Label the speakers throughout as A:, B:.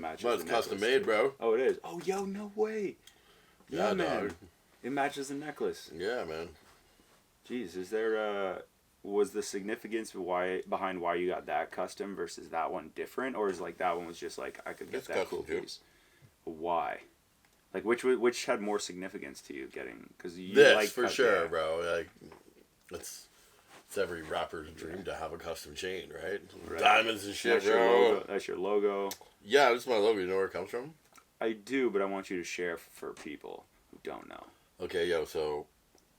A: matches.
B: But it's custom made, bro.
A: Oh, it is. Oh, yo, no way.
B: Yeah,
A: man.
B: dog.
A: It matches the necklace.
B: Yeah, man.
A: Jeez, is there was the significance behind why you got that custom versus that one different, or is like that one was just like I could get
B: It's
A: that cool
B: custom, too.
A: piece? Why? Like which had more significance to you getting? Because you
B: This
A: like
B: for sure, bro. Like it's every rapper's dream to have a custom chain, right? Diamonds and shit,
A: That's your
B: bro.
A: logo. That's your logo.
B: Yeah, this is my logo. You know where it comes from?
A: I do, but I want you to share for people who don't know.
B: Okay, yo. So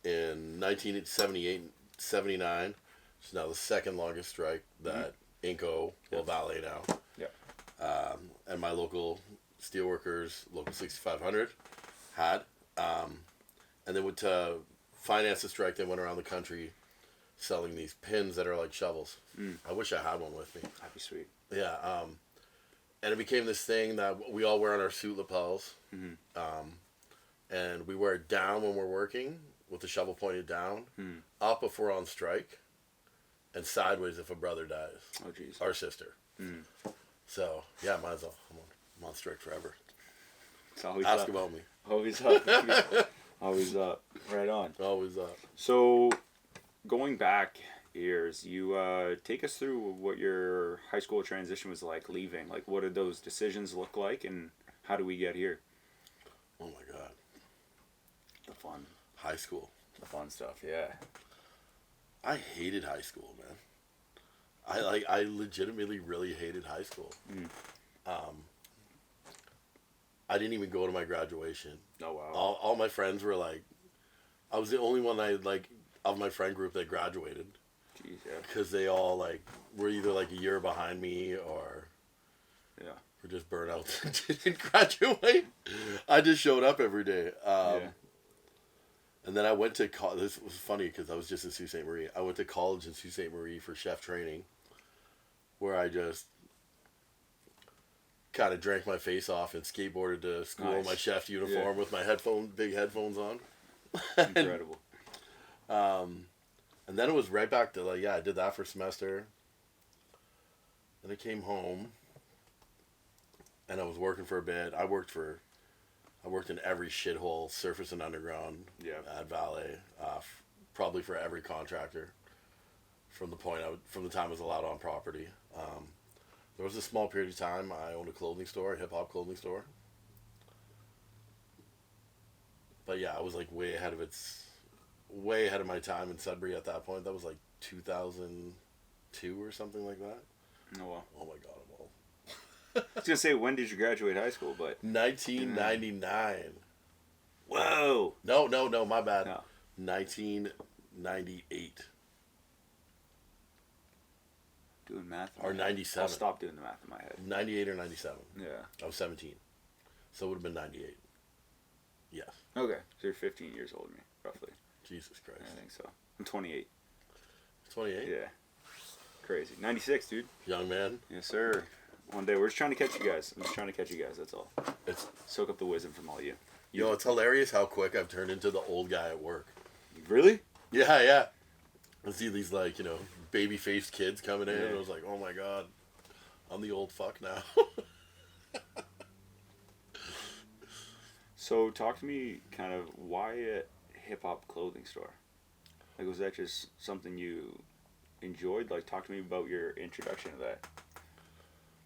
B: in 1978, 79, it's now the second longest strike that Inco will valet now.
A: Yeah.
B: And my local steelworkers, local 6500, had. And then to finance the strike, they went around the country selling these pins that are like shovels. I wish I had one with me.
A: That'd be sweet.
B: Yeah. And it became this thing that we all wear on our suit lapels. And we wear it down when we're working with the shovel pointed down, up if we're on strike, and sideways if a brother dies.
A: Oh, jeez.
B: Our sister. So, yeah, might as well. I'm on strike forever.
A: It's always
B: Ask
A: up.
B: about me.
A: Always up. Always up. Right on.
B: Always up.
A: So, going back years, you take us through what your high school transition was like leaving. Like, what did those decisions look like, and how do we get here?
B: Oh, my God.
A: The fun.
B: High school.
A: The fun stuff, yeah.
B: I hated high school, man. I legitimately really hated high school. I didn't even go to my graduation.
A: Oh, wow.
B: All my friends were like, I was the only one of my friend group that graduated.
A: Jeez, yeah.
B: Because they all were either like a year behind me or were just burnt out and didn't graduate. I just showed up every day. And then I went to college. This was funny because I was just in Sault Ste. Marie. I went to college in Sault Ste. Marie for chef training, where I just kind of drank my face off and skateboarded to school in my chef uniform with my big headphones on.
A: Incredible.
B: And then it was right back to I did that for a semester. Then I came home, and I was working for a bit. I worked in every shithole, surface and underground, at Valet, probably for every contractor. From the time I was allowed on property. There was a small period of time I owned a clothing store, a hip hop clothing store. But yeah, I was way ahead of my time in Sudbury at that point. That was 2002 or something like that.
A: Oh, wow.
B: Oh my God, I'm old.
A: I was going to say, when did you graduate high school, but...
B: 1999.
A: Whoa!
B: No, my bad.
A: No.
B: 1998.
A: Doing math.
B: Or 97.
A: I'll stop doing the math in my head.
B: 98 or 97.
A: Yeah.
B: I was 17. So it would have been 98. Yes.
A: Okay. So you're 15 years older than me, roughly.
B: Jesus Christ.
A: I think so. I'm 28.
B: 28?
A: Yeah. Crazy. 96, dude.
B: Young man.
A: Yes, sir. One day. We're just trying to catch you guys. I'm just trying to catch you guys, that's all. Soak up the wisdom from all you.
B: Yo, it's hilarious how quick I've turned into the old guy at work.
A: Really?
B: Yeah. I see these, baby-faced kids coming in, and I was like, oh my God, I'm the old fuck now.
A: So, talk to me kind of why a hip-hop clothing store? Was that just something you enjoyed? Talk to me about your introduction to that.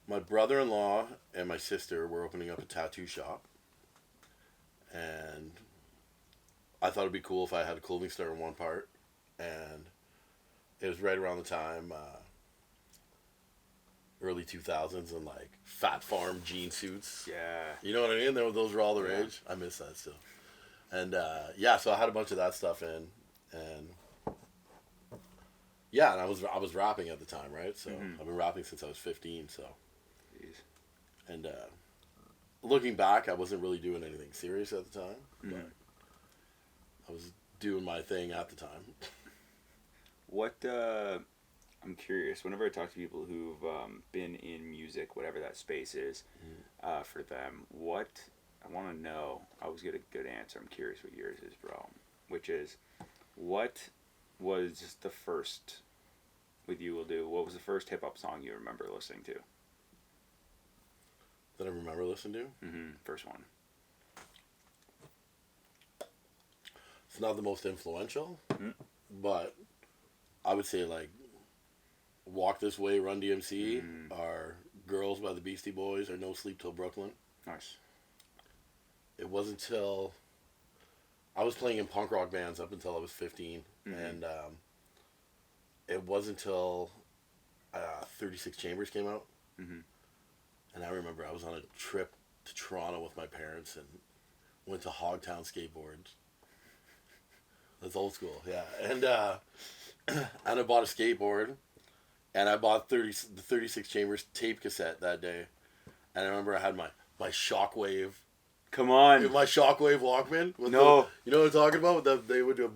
B: My brother-in-law and my sister were opening up a tattoo shop. And I thought it'd be cool if I had a clothing store in one part. And it was right around the time, early 2000s, and Fat Farm jean suits.
A: Yeah.
B: You know what I mean? Those were all the rage. I miss that still. And so I had a bunch of that stuff in. And yeah, and I was rapping at the time, right? So I've been rapping since I was 15, so.
A: Jeez.
B: And looking back, I wasn't really doing anything serious at the time, but I was doing my thing at the time.
A: What, I'm curious, whenever I talk to people who've been in music, whatever that space is, for them, what, I want to know, I always get a good answer, I'm curious what yours is, bro, which is, what was the first, with You Will Do, what was the first hip-hop song you remember listening to?
B: that I remember listening to.
A: First one.
B: It's not the most influential, but I would say like Walk This Way, Run DMC, or Girls by the Beastie Boys, or No Sleep Till Brooklyn.
A: Nice.
B: It wasn't until I was playing in punk rock bands up until I was 15, and it wasn't until 36 Chambers came out, and I remember I was on a trip to Toronto with my parents and went to Hogtown Skateboards. That's old school, yeah. And and I bought a skateboard, and I bought the 36 Chambers tape cassette that day, and I remember I had my Shockwave.
A: Come on.
B: My Shockwave Walkman.
A: No.
B: You know what I'm talking about? They would do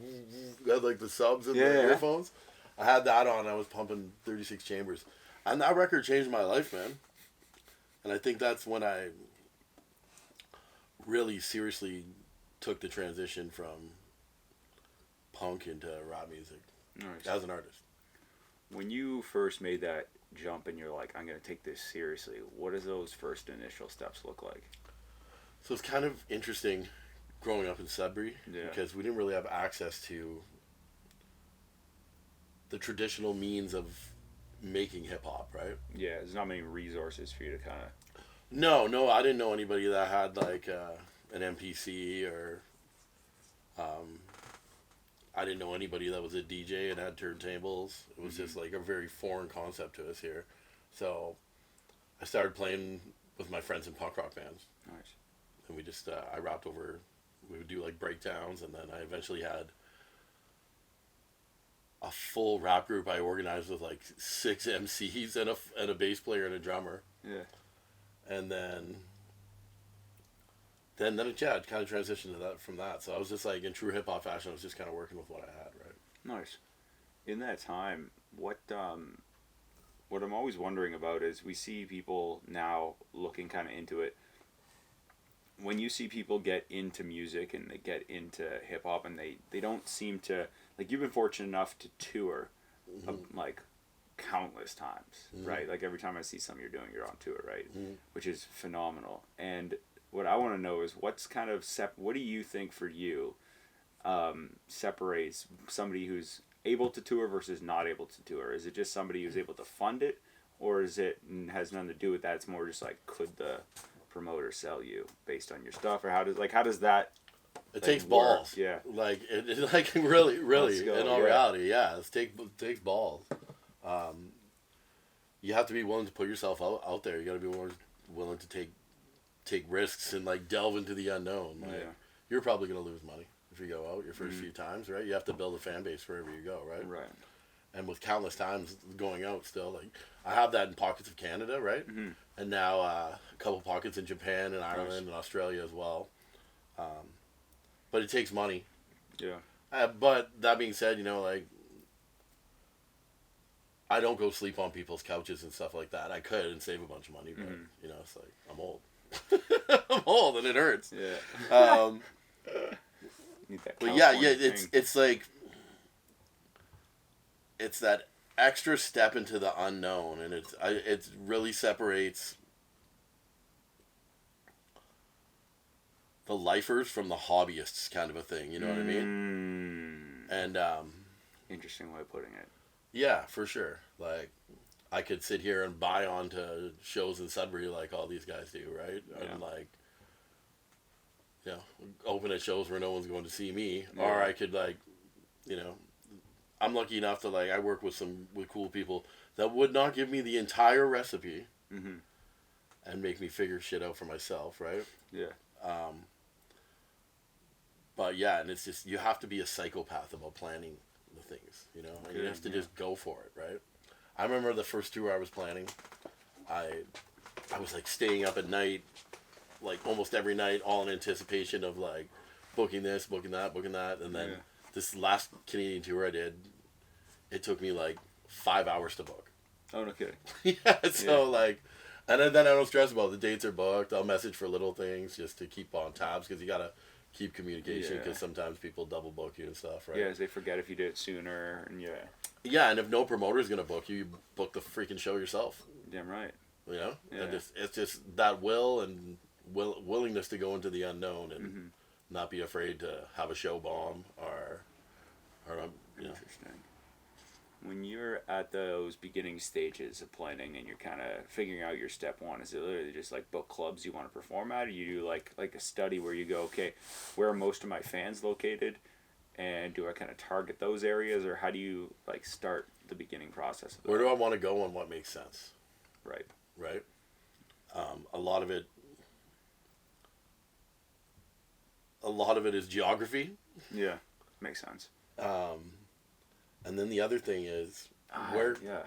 B: had like the subs and the earphones. I had that on. I was pumping 36 Chambers. And that record changed my life, man. And I think that's when I really seriously took the transition from punk into rap music.
A: Nice.
B: As an artist.
A: When you first made that jump and you're like, I'm going to take this seriously, what does those first initial steps look like?
B: So it's kind of interesting growing up in Sudbury because we didn't really have access to the traditional means of making hip-hop, right?
A: Yeah, there's not many resources for you to kind of...
B: No, I didn't know anybody that had like an MPC or I didn't know anybody that was a DJ and had turntables. It was just like a very foreign concept to us here. So I started playing with my friends in punk rock bands.
A: Nice.
B: And we just, I rapped over, we would do like breakdowns, and then I eventually had a full rap group I organized with like 6 MCs and a bass player and a drummer.
A: Yeah.
B: And then it kind of transitioned to that from that. So I was just like, in true hip hop fashion, I was just kind of working with what I had, right?
A: Nice. In that time, what I'm always wondering about is we see people now looking kind of into it. When you see people get into music and they get into hip hop and they don't seem to, like, you've been fortunate enough to tour like countless times, right? Like every time I see something you're doing, you're on tour, right? Which is phenomenal. And what I want to know is what's kind of what do you think for you separates somebody who's able to tour versus not able to tour? Is it just somebody who's able to fund it, or is it has nothing to do with that? It's more just like, could the promoter sell you based on your stuff, or how does that?
B: It takes balls.
A: Yeah.
B: Like it like really in all reality, yeah. It takes balls. You have to be willing to put yourself out there. You got to be willing to take risks and like delve into the unknown. Like, you're probably gonna lose money if you go out your first few times, right? You have to build a fan base wherever you go, right?
A: Right.
B: And with countless times going out, still like I have that in pockets of Canada, right? And now a couple pockets in Japan and Ireland and Australia as well. But it takes money.
A: Yeah.
B: But that being said, you know, like I don't go sleep on people's couches and stuff like that. I could and save a bunch of money, but you know, it's like I'm old. I'm old and it hurts.
A: Yeah. Need that
B: but yeah,
A: thing.
B: it's like it's that extra step into the unknown, and it really separates the lifers from the hobbyists, kind of a thing. You know what I mean? And
A: interesting way of putting it.
B: Yeah, for sure. Like, I could sit here and buy onto shows in Sudbury like all these guys do, right?
A: Yeah.
B: And like, you know, open at shows where no one's going to see me, or I could like, you know, I'm lucky enough to like I work with cool people that would not give me the entire recipe and make me figure shit out for myself, right?
A: Yeah.
B: But yeah, and it's just you have to be a psychopath about planning the things, you know, and you have to just go for it, right? I remember the first tour I was planning, I was like staying up at night, like almost every night, all in anticipation of like booking this, booking that, and then this last Canadian tour I did, it took me like 5 hours to book.
A: Oh, no kidding.
B: Like, and then I don't stress about it. The dates are booked. I'll message for little things just to keep on tabs because you gotta keep communication because sometimes people double book you and stuff, right?
A: Yeah, they forget if you did it sooner, and
B: Yeah, and if no promoter's gonna book you, you book the freaking show yourself.
A: Damn right.
B: You know,
A: Yeah.
B: it's just that will and willingness to go into the unknown and not be afraid to have a show bomb or you know.
A: Interesting. When you're at those beginning stages of planning and you're kind of figuring out your step one, is it literally just like book clubs you want to perform at, or you do like a study where you go, okay, where are most of my fans located, and do I kind of target those areas, or how do you like start the beginning process of that?
B: Where do I want to go and what makes sense?
A: Right.
B: Right. A lot of it is geography.
A: Yeah, makes sense.
B: And then the other thing is
A: Yeah.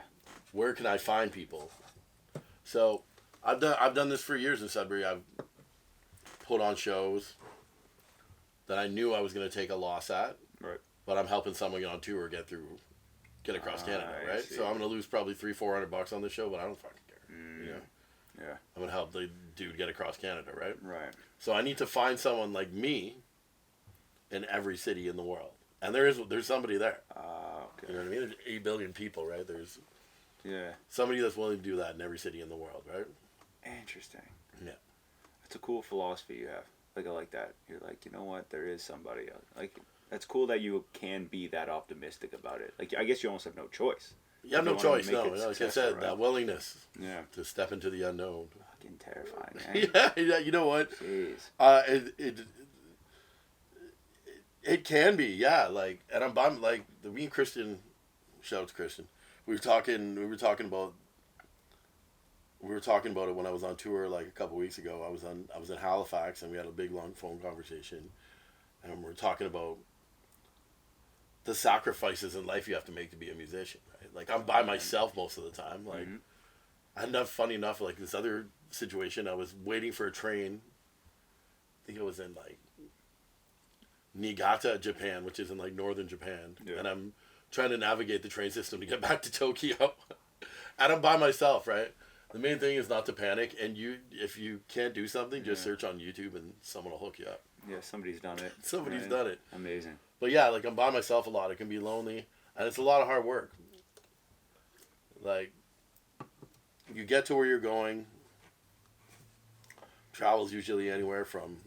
B: where can I find people? So I've done this for years in Sudbury. I've put on shows that I knew I was going to take a loss at,
A: Right.
B: but I'm helping someone get on tour get across Canada, right? So I'm going to lose probably $300-400 on this show, but I don't fucking care. You know?
A: Yeah.
B: I'm going to help the dude get across Canada, right?
A: Right.
B: So I need to find someone like me in every city in the world. And there's somebody there.
A: Okay.
B: You know what I mean? There's 8 billion people, right? There's somebody that's willing to do that in every city in the world, right?
A: Interesting.
B: Yeah.
A: It's a cool philosophy you have. Like, I like that. You're like, you know what? There is somebody else. Like, that's cool that you can be that optimistic about it. Like, I guess you almost have no choice.
B: You have no choice, no. Like I said,
A: right?
B: that willingness
A: Yeah.
B: to step into the unknown.
A: Fucking terrifying, man.
B: Yeah, you know what?
A: Jeez.
B: It can be, yeah. Like, and I'm like, me and Christian, shout out to Christian. We were talking about it when I was on tour like a couple weeks ago. I was in Halifax and we had a big long phone conversation, and we were talking about the sacrifices in life you have to make to be a musician. Right? Like I'm by myself most of the time. Like I had funny enough, like this other situation. I was waiting for a train. I think it was in like Niigata, Japan, which is in like northern Japan, and I'm trying to navigate the train system to get back to Tokyo, and I'm by myself, right? The main thing is not to panic, and if you can't do something, just search on YouTube and someone will hook you up.
A: Yeah, somebody's done it.
B: Somebody's done it.
A: Amazing.
B: But yeah, like I'm by myself a lot. It can be lonely, and it's a lot of hard work. Like, you get to where you're going. Travel's usually anywhere from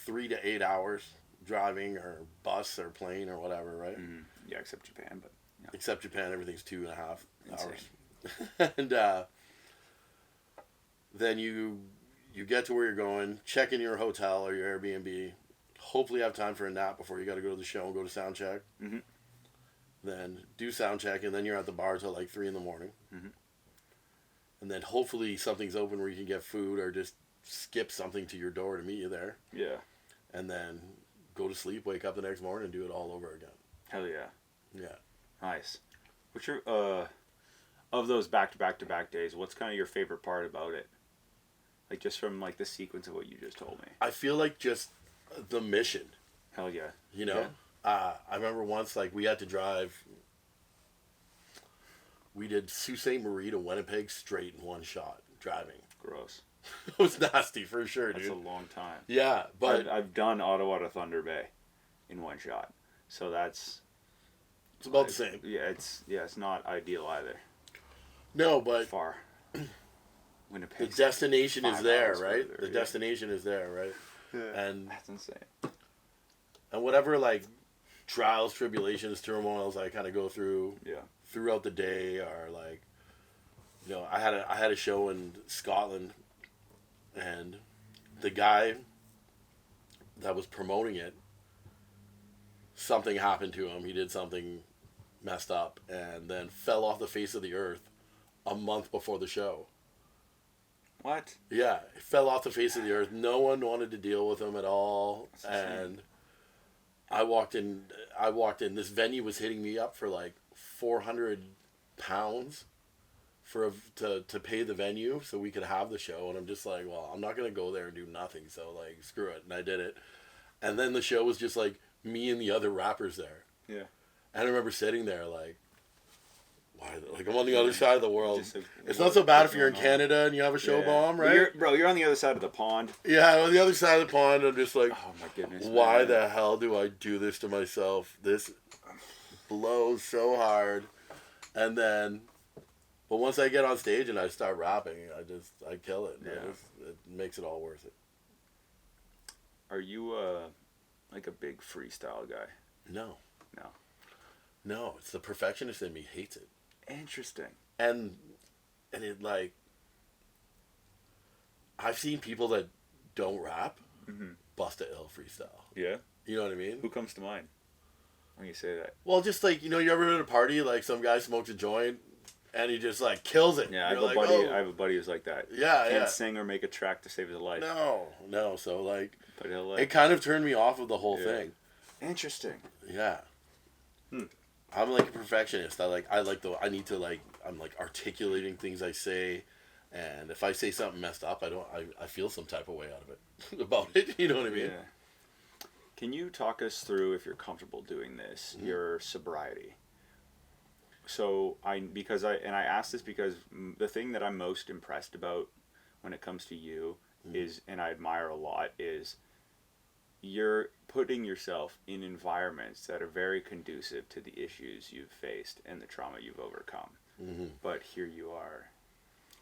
B: 3 to 8 hours. Driving or bus or plane or whatever, right?
A: Yeah, except Japan, but yeah.
B: Except Japan, everything's 2.5 hours. And then you get to where you're going, check in your hotel or your Airbnb, hopefully have time for a nap before you got to go to the show and go to sound check. Then do sound check, and then you're at the bar till like 3 in the morning. And then hopefully something's open where you can get food or just skip something to your door to meet you there.
A: Yeah.
B: And then go to sleep, wake up the next morning, and do it all over again.
A: Hell yeah.
B: Yeah.
A: Nice. What's your of those back-to-back-to-back days, what's kind of your favorite part about it? Like, just from like the sequence of what you just told me.
B: I feel like just the mission.
A: Hell yeah.
B: You know? Yeah. I remember once, like, we had to drive. We did Sault Ste. Marie to Winnipeg straight in one shot, driving.
A: Gross.
B: It was nasty for sure, dude.
A: That's a long time.
B: Yeah, but
A: I've done Ottawa to Thunder Bay in one shot, so that's
B: it's about the same.
A: Yeah, it's not ideal either.
B: No, but
A: far.
B: Winnipeg. The destination is there, right?
A: Further,
B: the destination is there, right? Yeah. And
A: that's insane.
B: And whatever like trials, tribulations, turmoils I kind of go through throughout the day, are like, you know, I had a show in Scotland. And the guy that was promoting it, something happened to him. He did something messed up and then fell off the face of the earth a month before the show.
A: What?
B: Yeah, he fell off the face of the earth. No one wanted to deal with him at all. And I walked in. This venue was hitting me up for like £400 to pay the venue so we could have the show, and I'm just like, well, I'm not gonna go there and do nothing, so like screw it, and I did it. And then the show was just like me and the other rappers there. Yeah. And I remember sitting there like, why? Like I'm on the other side of the world. It's not so bad if you're in Canada and you have a show bomb, right?
A: You're on the other side of the pond.
B: Yeah, on the other side of the pond. I'm just like,
A: oh my goodness.
B: Why the hell do I do this to myself? This blows so hard, and then But once I get on stage and I start rapping, I kill it.
A: Yeah.
B: It makes it all worth it.
A: Are you like a big freestyle guy?
B: No.
A: No.
B: No, it's the perfectionist in me hates it.
A: Interesting.
B: And it like, I've seen people that don't rap bust a ill freestyle.
A: Yeah.
B: You know what I mean?
A: Who comes to mind when you say that?
B: Well, just like, you ever been at a party, like some guy smokes a joint and he just like kills it.
A: Yeah, I
B: You're
A: have a
B: like,
A: buddy.
B: "Oh."
A: I have a buddy who's like that.
B: Yeah,
A: Can't
B: yeah.
A: sing or make a track to save his life.
B: No. So like,
A: But he'll
B: it kind of turned me off of the whole
A: Yeah.
B: thing.
A: Interesting.
B: Yeah.
A: Hmm.
B: I'm like a perfectionist. I need to like, I'm like articulating things I say. And if I say something messed up, I feel some type of way out of it, about it. You know what I mean?
A: Yeah. Can you talk us through, if you're comfortable doing this, your sobriety? So I asked this because the thing that I'm most impressed about when it comes to you is, and I admire a lot, is you're putting yourself in environments that are very conducive to the issues you've faced and the trauma you've overcome.
B: Mm-hmm.
A: But here you are,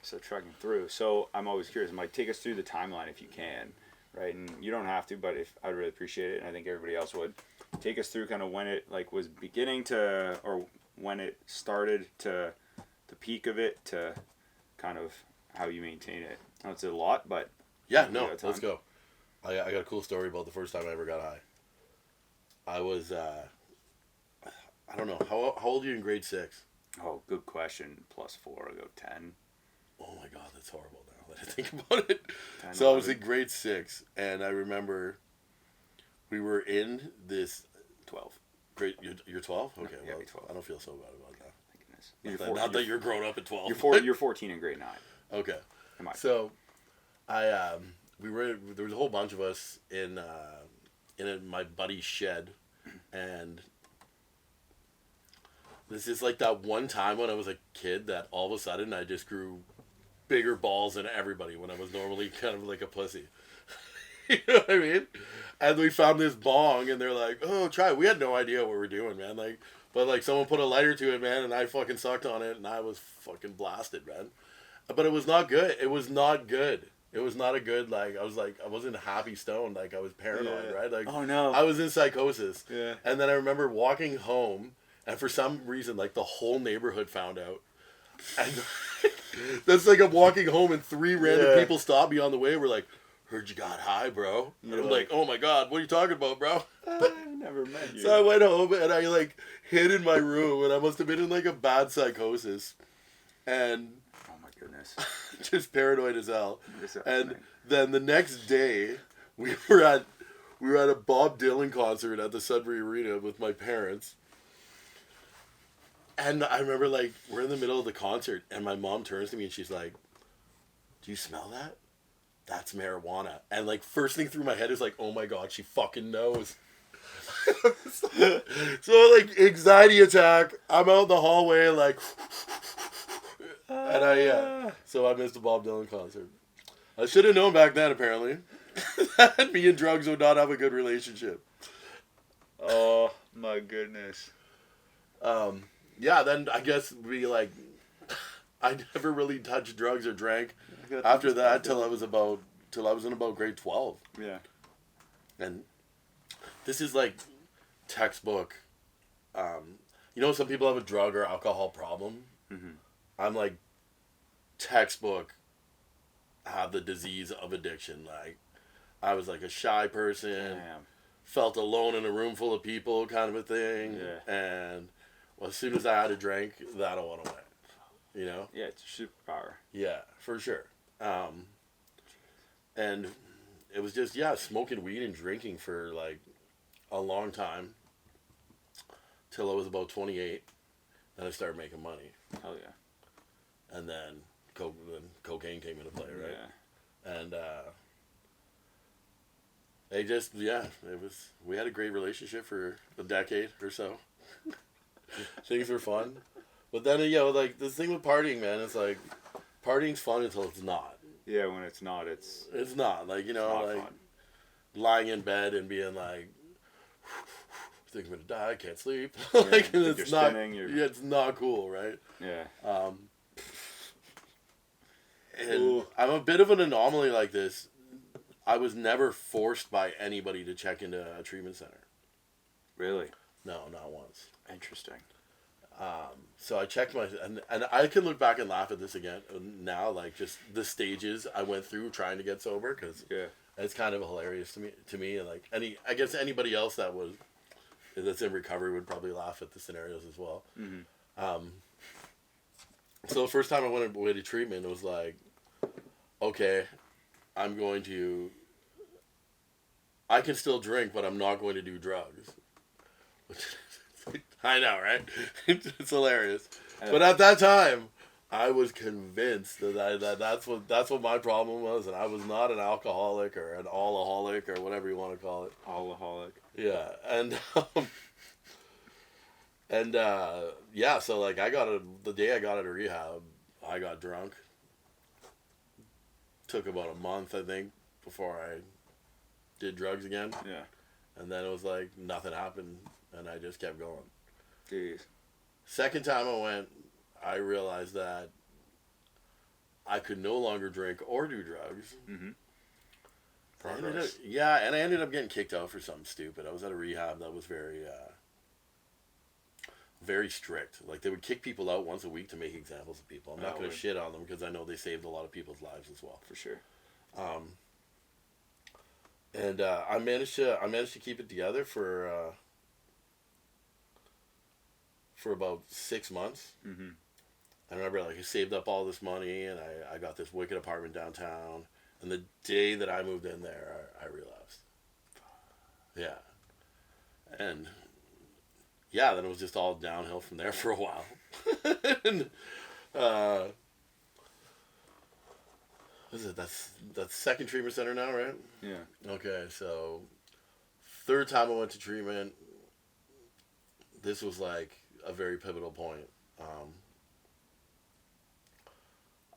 A: so trucking through. So I'm always curious. I'm like, take us through the timeline if you can, right? And you don't have to, but if I'd really appreciate it, and I think everybody else would. Take us through kind of when it like was beginning to, or when it started to the peak of it, to kind of how you maintain it. I know it's a lot, but
B: Yeah, no, let's go. I got a cool story about the first time I ever got high. I was, I don't know, how old are you in grade 6?
A: Oh, good question. +4, I'll go 10.
B: Oh my God, that's horrible now that I think about it.
A: 10,
B: So
A: 11.
B: I was in grade 6, and I remember we were in this
A: 12.
B: grade. You're 12? Okay,
A: yeah,
B: well,
A: 12.
B: I don't feel so bad about that.
A: Thank goodness.
B: Not that you're grown up at 12.
A: You're 14 in grade 9.
B: Okay.
A: Am I?
B: So, there was a whole bunch of us in my buddy's shed, and this is like that one time when I was a kid that all of a sudden I just grew bigger balls than everybody when I was normally kind of like a pussy. You know what I mean? And we found this bong, and they're like, "Oh, try it." We had no idea what we were doing, man. Like, but like someone put a lighter to it, man, and I fucking sucked on it, and I was fucking blasted, man. But it was not good. It was not good. It was not a good, like, I wasn't happy stoned. Like, I was paranoid, right? Like,
A: oh no.
B: I was in psychosis.
A: Yeah.
B: And then I remember walking home, and for some reason, like, the whole neighborhood found out. And that's like I'm walking home, and 3 random people stopped me on the way. We're like, "Heard you got high, bro." And I'm like, "Oh my God, what are you talking about, bro?"
A: I've never met you.
B: So I went home, and I, like, hid in my room, and I must have been in, like, a bad psychosis. And
A: Oh my goodness.
B: just paranoid as hell.
A: This is
B: And
A: happening.
B: then the next day, we were at a Bob Dylan concert at the Sudbury Arena with my parents. And I remember, like, we're in the middle of the concert, and my mom turns to me and she's like, "Do you smell that? That's marijuana." And, like, first thing through my head is like, "Oh my God, she fucking knows." So, like, anxiety attack. I'm out in the hallway, like, and so I missed the Bob Dylan concert. I should have known back then, apparently, that me and drugs would not have a good relationship.
A: Oh my goodness.
B: Yeah, then I guess I never really touched drugs or drank after that till I was in about grade 12.
A: Yeah.
B: And this is like textbook. Some people have a drug or alcohol problem.
A: Mm-hmm.
B: I'm like textbook have the disease of addiction. Like, I was like a shy person, felt alone in a room full of people kind of a thing.
A: Yeah.
B: And well, as soon as I had a drink, that all went away. You know?
A: Yeah, it's a superpower.
B: Yeah, for sure. And it was just, smoking weed and drinking for like a long time till I was about 28. Then I started making money.
A: Hell yeah.
B: And then cocaine came into play, right?
A: Yeah.
B: And we had a great relationship for a decade or so. Things were fun. But then, like, the thing with partying, man, it's like, partying's fun until it's not.
A: Yeah, when it's not, it's
B: not. Like,
A: not
B: like,
A: fun.
B: lying in bed and being like, I think I'm going to die, I can't sleep.
A: Yeah,
B: like, and
A: you're
B: it's not,
A: spinning,
B: it's not cool, right?
A: Yeah.
B: And
A: Ooh.
B: I'm a bit of an anomaly like this. I was never forced by anybody to check into a treatment center.
A: Really?
B: No, not once.
A: Interesting.
B: So I checked and I can look back and laugh at this again now, like just the stages I went through trying to get sober, because
A: Yeah.
B: it's kind of hilarious to me, and like I guess anybody else that's in recovery would probably laugh at the scenarios as well.
A: Mm-hmm.
B: So the first time I went away to treatment, it was like, okay, I can still drink, but I'm not going to do drugs. I know, right? It's hilarious. But at that time, I was convinced that's what my problem was, and I was not an alcoholic or an all-aholic or whatever you want to call it.
A: All-aholic.
B: Yeah, yeah. So like, the day I got out of rehab, I got drunk. Took about a month, I think, before I did drugs again.
A: Yeah.
B: And then it was like nothing happened, and I just kept going.
A: Jeez.
B: Second time I went, I realized that I could no longer drink or do drugs.
A: Mm-hmm.
B: Progress. And I ended up getting kicked out for something stupid. I was at a rehab that was very, very strict. Like, they would kick people out once a week to make examples of people. I'm not going to shit on them, because I know they saved a lot of people's lives as well.
A: For sure.
B: And I managed to keep it together for about 6 months.
A: Mm-hmm.
B: I remember, like, I saved up all this money, and I got this wicked apartment downtown. And the day that I moved in there, I relapsed. Yeah. And yeah, then it was just all downhill from there for a while. And what is it? That's second treatment center now, right?
A: Yeah.
B: Okay, so third time I went to treatment, this was like a very pivotal point.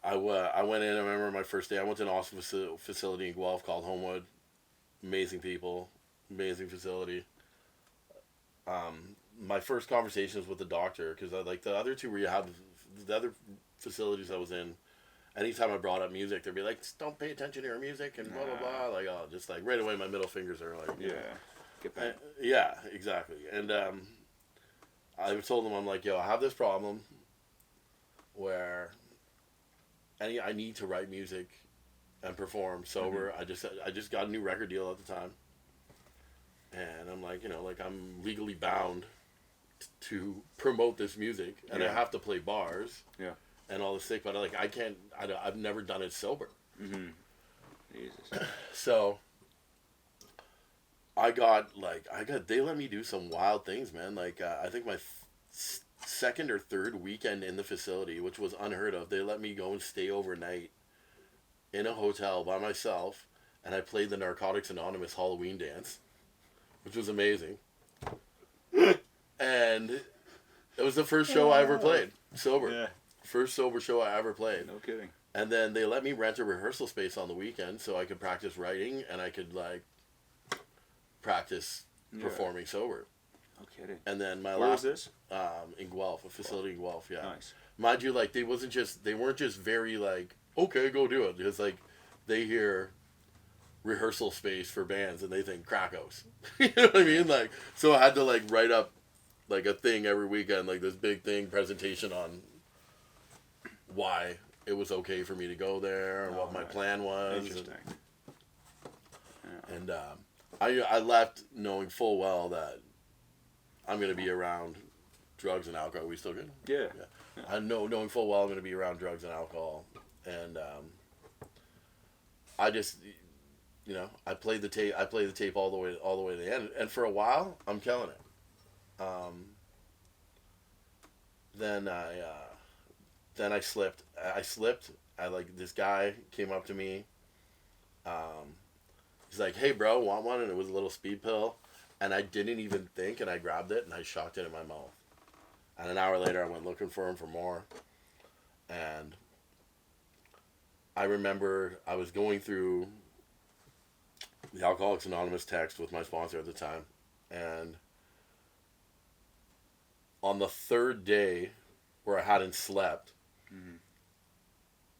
B: I went in. I remember my first day. I went to an awesome facility in Guelph called Homewood. Amazing people, amazing facility. My first conversations with the doctor, because I like the other facilities I was in. Anytime I brought up music, they'd be like, "Don't pay attention to your music," and blah blah blah. Like, oh, just like right away, my middle fingers are like,
A: yeah, get back.
B: Yeah, exactly. And I told them, I'm like, yo, I have this problem where I need to write music and perform sober. Mm-hmm. I just got a new record deal at the time, and I'm like, like I'm legally bound to promote this music, and I have to play bars.
A: Yeah.
B: And all this sick, but like I've never done it sober.
A: Mm-hmm. Jesus.
B: So they let me do some wild things, man. Like I think my second or third weekend in the facility, which was unheard of, they let me go and stay overnight in a hotel by myself, and I played the Narcotics Anonymous Halloween dance, which was amazing. And it was the first show I ever played sober. Yeah. First sober show I ever played.
A: No kidding.
B: And then they let me rent a rehearsal space on the weekend so I could practice writing, and I could like practice performing sober.
A: No kidding.
B: And then
A: Where was this?
B: In Guelph, a facility in Guelph. Yeah.
A: Nice.
B: Mind you, like they weren't just very like, okay, go do it, because like they hear rehearsal space for bands and they think crack house. You know what I mean? Like, so I had to like write up like a thing every weekend, like this big thing presentation on why it was okay for me to go there and what my plan was.
A: Interesting.
B: And I left knowing full well that I'm going to be around drugs and alcohol. Are we still good?
A: Yeah.
B: I know, knowing full well I'm going to be around drugs and alcohol. And I just, I played the tape. I played the tape all the way to the end. And for a while, I'm killing it. Then I slipped. This guy came up to me. He's like, "Hey, bro, want one?" And it was a little speed pill. And I didn't even think, and I grabbed it, and I shocked it in my mouth. And an hour later, I went looking for him for more. And I remember I was going through the Alcoholics Anonymous text with my sponsor at the time. And on the third day where I hadn't slept,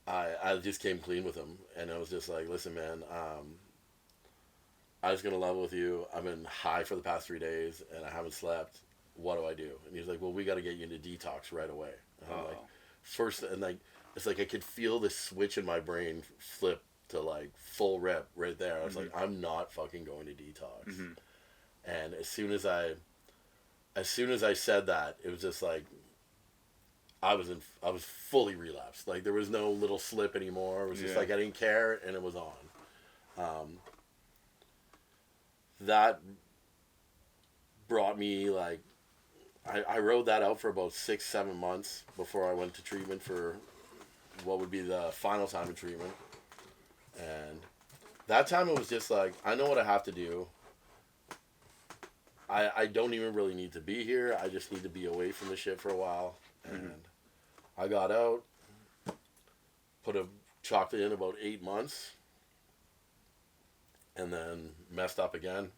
B: I just came clean with him, and I was just like, listen, man, I was gonna level with you. I've been high for the past 3 days, and I haven't slept. What do I do? And he's like, well, we got to get you into detox right away. And I'm like, first, and like, it's like I could feel the switch in my brain flip to like full rep right there. I was like, I'm not fucking going to detox. And as soon as I said that, it was just like I was fully relapsed. Like there was no little slip anymore. It was just like I didn't care, and it was on. That brought me like I rode that out for about 6-7 months before I went to treatment for what would be the final time of treatment. And that time it was just like, I know what I have to do. I don't even really need to be here. I just need to be away from the shit for a while. And I got out, chalked it in about 8 months, and then messed up again.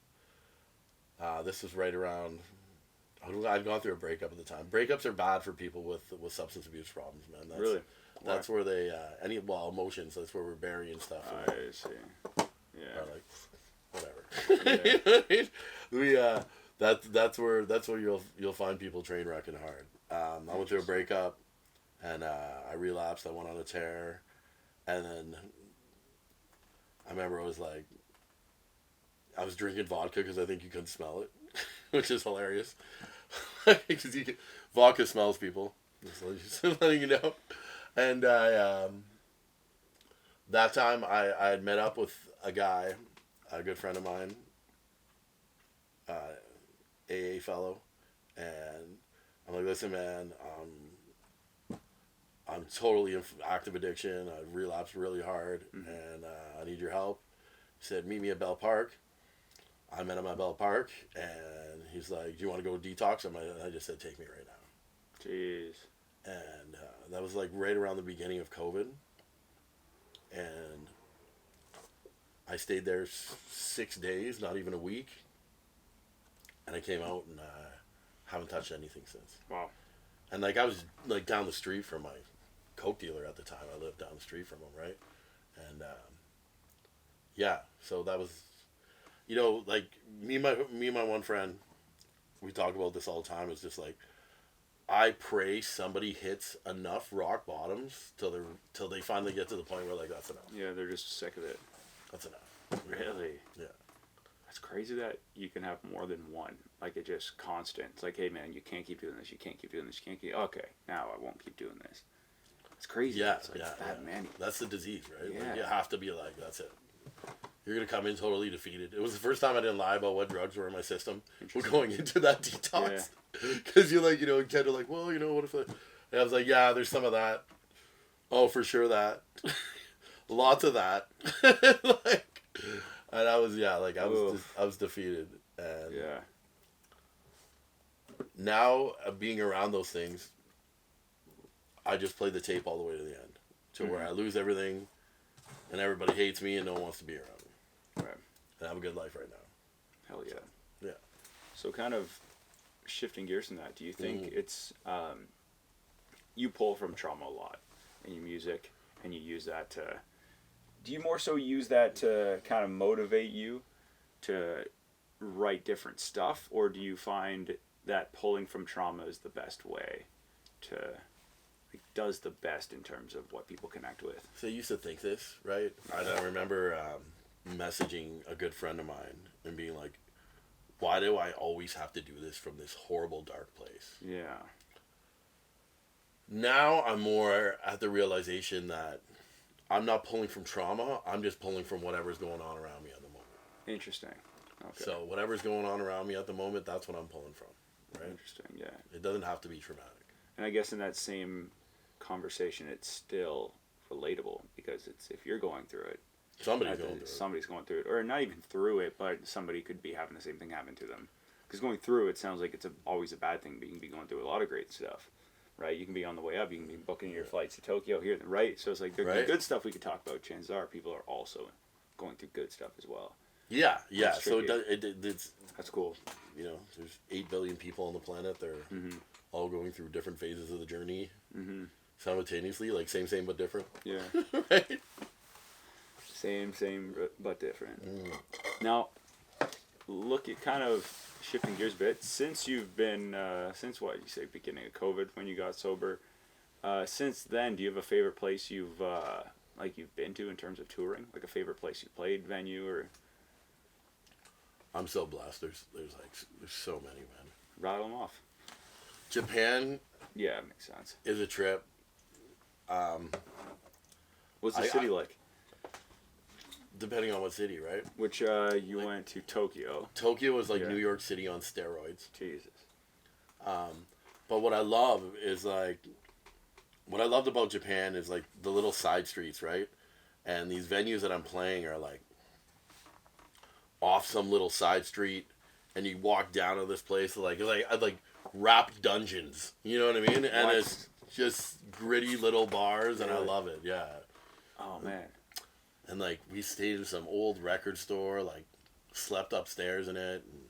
B: This was right around, I'd gone through a breakup at the time. Breakups are bad for people with substance abuse problems, man.
A: Really?
B: That's where they, emotions, that's where we're burying stuff.
A: I see. Yeah.
B: Or like, whatever. Yeah. That's where you'll find people train wrecking hard. I went through a breakup, and I relapsed. I went on a tear, and then I remember I was drinking vodka because I think you couldn't smell it, which is hilarious. Because vodka smells people. Just letting you know. And that time I had met up with a guy, a good friend of mine, AA fellow, and I'm like, listen, man, I'm totally in active addiction. I've relapsed really hard, and I need your help. He said, meet me at Bell Park. I met him at Bell Park, and he's like, do you want to go detox? I just said, take me right now.
A: Jeez.
B: And that was like right around the beginning of COVID. And I stayed there 6 days, not even a week. And I came out and haven't touched anything since.
A: Wow.
B: And like I was like down the street from my coke dealer at the time. I lived down the street from him, right? And yeah, so that was, like me and my one friend, we talk about this all the time. It's just like, I pray somebody hits enough rock bottoms till they finally get to the point where like that's enough.
A: Yeah, they're just sick of it.
B: That's enough.
A: Really?
B: Yeah.
A: That's crazy that you can have more than one. Like it just constant. It's like, hey man, you can't keep doing this. You can't keep doing this. You can't keep. Okay, now I won't keep doing this. It's crazy.
B: Yeah,
A: it's like that many.
B: That's the disease, right?
A: Yeah.
B: Like you have to be like, that's it. You're gonna come in totally defeated. It was the first time I didn't lie about what drugs were in my system. We're going into that detox because you're like, kind of like, well, what if? And I was like, yeah, there's some of that. Oh, for sure that. Lots of that. Like, and I was I was defeated. And now being around those things, I just play the tape all the way to the end, to where I lose everything, and everybody hates me and no one wants to be around me.
A: Right.
B: And I have a good life right now.
A: Hell yeah.
B: Yeah.
A: So kind of shifting gears from that, do you think it's you pull from trauma a lot in your music, and you use that to? Do you more so use that to kind of motivate you to write different stuff, or do you find that pulling from trauma is the best way to, like, does the best in terms of what people connect with?
B: So I used to think this, right? I remember messaging a good friend of mine and being like, why do I always have to do this from this horrible, dark place?
A: Yeah.
B: Now I'm more at the realization that I'm not pulling from trauma. I'm just pulling from whatever's going on around me at the moment.
A: Interesting. Okay.
B: So whatever's going on around me at the moment, that's what I'm pulling from. Right?
A: Interesting, yeah.
B: It doesn't have to be traumatic.
A: And I guess in that same conversation, it's still relatable, because it's, if you're going through it, somebody's going through it, or not even through it, but somebody could be having the same thing happen to them. Because going through it sounds like it's always a bad thing, but you can be going through a lot of great stuff, right? You can be on the way up, you can be booking your flights to Tokyo here, right? So it's like the good stuff we could talk about. Chances are people are also going through good stuff as well.
B: Yeah. So it's
A: that's cool.
B: There's 8 billion people on the planet. They're all going through different phases of the journey. simultaneously, like same but different.
A: Yeah.
B: Right?
A: Same but different. Now, look at kind of shifting gears a bit. Since you've been since what you say beginning of COVID when you got sober, since then, do you have a favorite place you've been to in terms of touring? Like a favorite place you played, venue, or
B: I'm so blessed. There's so many, man.
A: rattle them off?
B: Japan
A: Yeah, it makes sense.
B: is a trip.
A: What's the city like?
B: Depending on what city, right?
A: Which you went to Tokyo.
B: Tokyo is like
A: Yeah.
B: New York City on steroids.
A: Jesus.
B: But what I love is like, what I loved about Japan is like the little side streets, right? And these venues that I'm playing are like off some little side street, and you walk down to this place like rap dungeons. You know what I mean? And
A: What?
B: it's just gritty little bars, and I
A: Really?
B: love it. Yeah.
A: Oh man.
B: And like we stayed in some old record store, like slept upstairs in it. And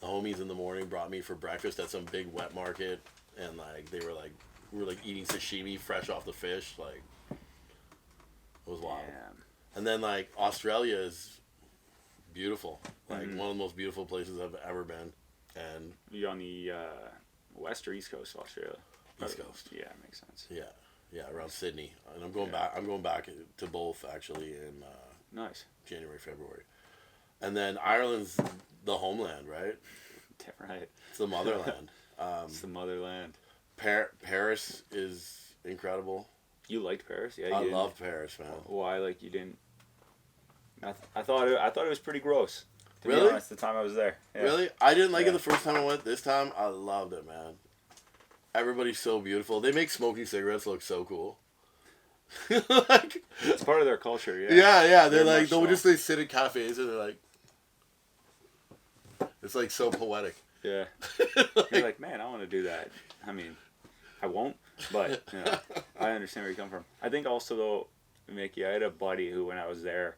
B: the homies in the morning brought me for breakfast at some big wet market, and like we were like eating sashimi fresh off the fish. Like it was wild.
A: Damn.
B: And then like Australia is beautiful, like
A: Mhm.
B: one of the most beautiful places I've ever been. And
A: You on the west or east coast of Australia?
B: East Coast.
A: Yeah, makes sense.
B: yeah, around Sydney. And I'm going back. I'm going back to both actually in
A: Nice.
B: January, February. And then Ireland's the homeland, right?
A: Right.
B: It's the motherland.
A: It's the motherland.
B: Paris is incredible.
A: You liked Paris? Yeah, you
B: I
A: didn't-
B: love Paris, man.
A: Why? Like you didn't? I thought it was pretty gross. To
B: Really?
A: be honest, the time I was there. Yeah.
B: Really? I didn't like
A: Yeah.
B: it the first time I went. This time, I loved it, man. Everybody's so beautiful. They make smoking cigarettes look so cool. Like,
A: It's part of their culture. Yeah.
B: yeah. They're
A: Very
B: like,
A: much
B: they'll
A: so.
B: just they sit in cafes and they're like, it's like so poetic.
A: Yeah. You're like, man, I want to do that. I mean, I won't, but you know, I understand where you come from. I think also though, Mickey, I had a buddy who when I was there,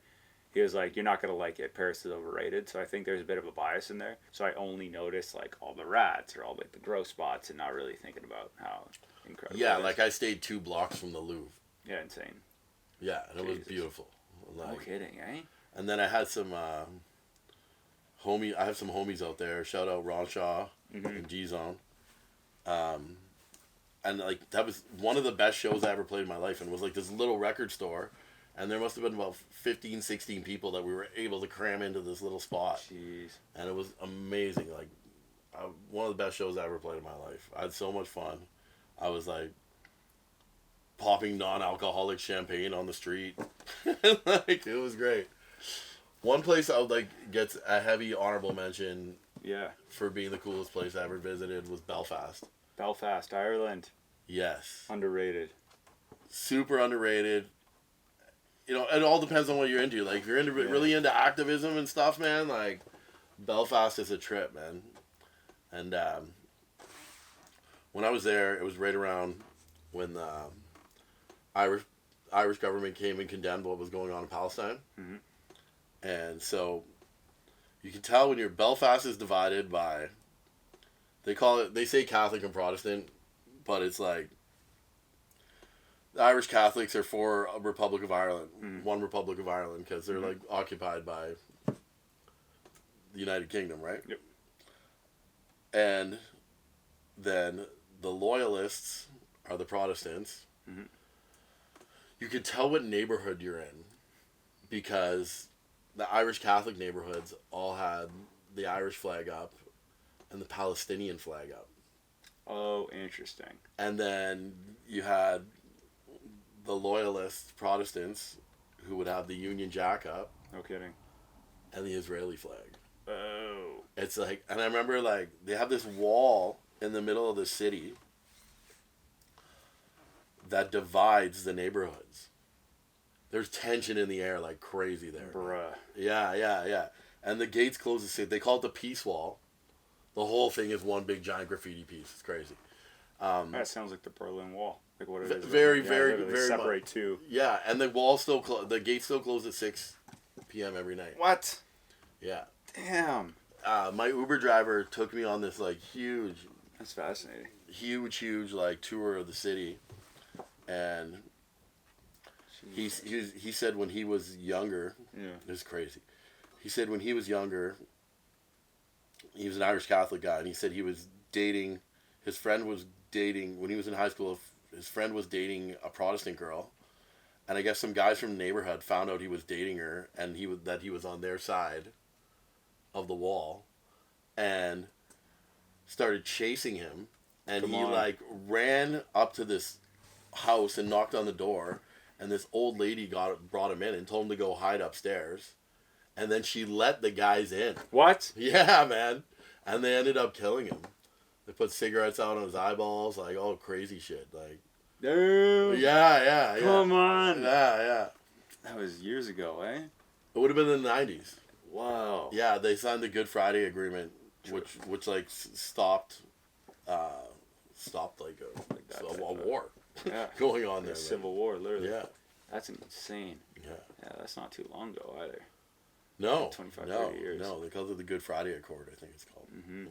A: he was like, you're not gonna like it. Paris is overrated. So I think there's a bit of a bias in there. So I only noticed like all the rats or all like the gross spots and not really thinking about how incredible.
B: Yeah,
A: it is.
B: like I stayed 2 blocks from the Louvre.
A: Yeah, insane.
B: Yeah, and it was
A: Jesus.
B: beautiful.
A: No
B: Like,
A: kidding, eh?
B: and then I had some I have some homies out there. Shout out Ron Shaw and G Zone. And like that was one of the best shows I ever played in my life, and it was like this little record store, and there must have been about 15, 16 people that we were able to cram into this little spot,
A: Jeez.
B: and it was amazing. Like one of the best shows I ever played in my life. I had so much fun. I was like popping non-alcoholic champagne on the street. Like it was great. One place I would like gets a heavy honorable mention
A: Yeah.
B: for being the coolest place I ever visited was Belfast.
A: Belfast, Ireland.
B: Yes.
A: Underrated.
B: Super underrated. You know, it all depends on what you're into. Like if you're really into activism and stuff, man, like Belfast is a trip, man. And when I was there, it was right around when the Irish government came and condemned what was going on in Palestine.
A: Mm-hmm.
B: And so you can tell when Belfast is divided by, they say Catholic and Protestant, but it's like the Irish Catholics are for a Republic of Ireland, one Republic of Ireland, because they're like occupied by the United Kingdom, right?
A: Yep.
B: And then the Loyalists are the Protestants.
A: Mm-hmm.
B: You could tell what neighborhood you're in because the Irish Catholic neighborhoods all had the Irish flag up and the Palestinian flag up.
A: Oh, interesting.
B: And then you had the Loyalist Protestants who would have the Union Jack up
A: No kidding.
B: and the Israeli flag.
A: Oh.
B: It's like, and I remember like they have this wall in the middle of the city that divides the neighborhoods. There's tension in the air like crazy there.
A: Bruh.
B: Yeah. And the gates close the city. They call it the Peace Wall. The whole thing is one big giant graffiti piece. It's crazy.
A: That sounds like the Berlin Wall. Like what it is.
B: Very,
A: Yeah,
B: very,
A: literally
B: very
A: separate
B: much.
A: two.
B: Yeah, and the wall still the gates still close at 6 p.m. every night.
A: What?
B: Yeah.
A: Damn.
B: My Uber driver took me on this like huge
A: That's fascinating.
B: like tour of the city, and
A: Jesus.
B: he said when he was younger,
A: Yeah.
B: this is crazy. He said when he was younger, he was an Irish Catholic guy, and he said he was dating. His friend was dating when he was in high school. His friend was dating a Protestant girl, and I guess some guys from the neighborhood found out he was dating her, and he was on their side of the wall, and started chasing him, and
A: Come
B: he
A: on.
B: like ran up to this house and knocked on the door, and this old lady brought him in and told him to go hide upstairs, and then she let the guys in.
A: What?
B: Yeah, man, and they ended up killing him. They put cigarettes out on his eyeballs, like all crazy shit, like.
A: Dude.
B: Yeah.
A: Come on.
B: Yeah.
A: That was years ago, eh?
B: It would have been in the 90s.
A: Wow.
B: Yeah, they signed the Good Friday Agreement, which like stopped like a war
A: Yeah.
B: going on there.
A: Civil War, literally.
B: Yeah.
A: That's insane.
B: Yeah.
A: Yeah, that's not too long ago either.
B: No.
A: Like 25,
B: no.
A: 30 years.
B: No, they called it the Good Friday Accord, I think it's called.
A: Mm-hmm.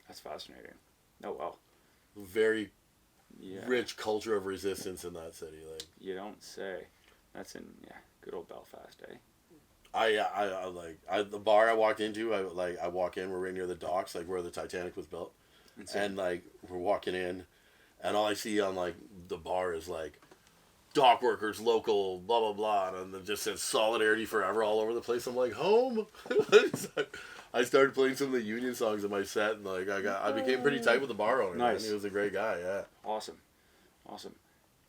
A: That's fascinating. Oh, wow.
B: Very
A: Yeah.
B: rich culture of resistance in that city. Like
A: You don't say. That's in, good old Belfast, eh?
B: the bar I walked into, I walk in, we're right near the docks, like where the Titanic was built. And like we're walking in, and all I see on like the bar is like dock workers, local, blah blah blah, and it just says solidarity forever all over the place. I'm like, home. I started playing some of the Union songs in my set, and like I became pretty tight with the bar owner.
A: Nice.
B: Man. He was a great guy. Yeah.
A: Awesome.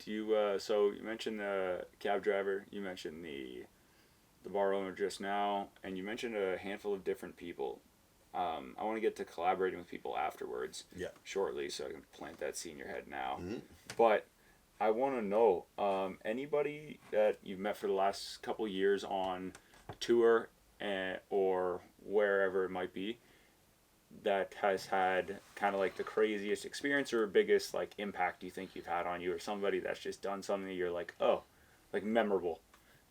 A: Do you so you mentioned the cab driver, you mentioned the bar owner just now, and you mentioned a handful of different people. I want to get to collaborating with people afterwards.
B: Yeah.
A: Shortly, so I can plant that seed in your head now.
B: Mm-hmm.
A: But I want to know anybody that you've met for the last couple of years on tour or wherever it might be that has had kind of like the craziest experience or biggest like impact you think you've had on you, or somebody that's just done something that you're like, oh, like memorable.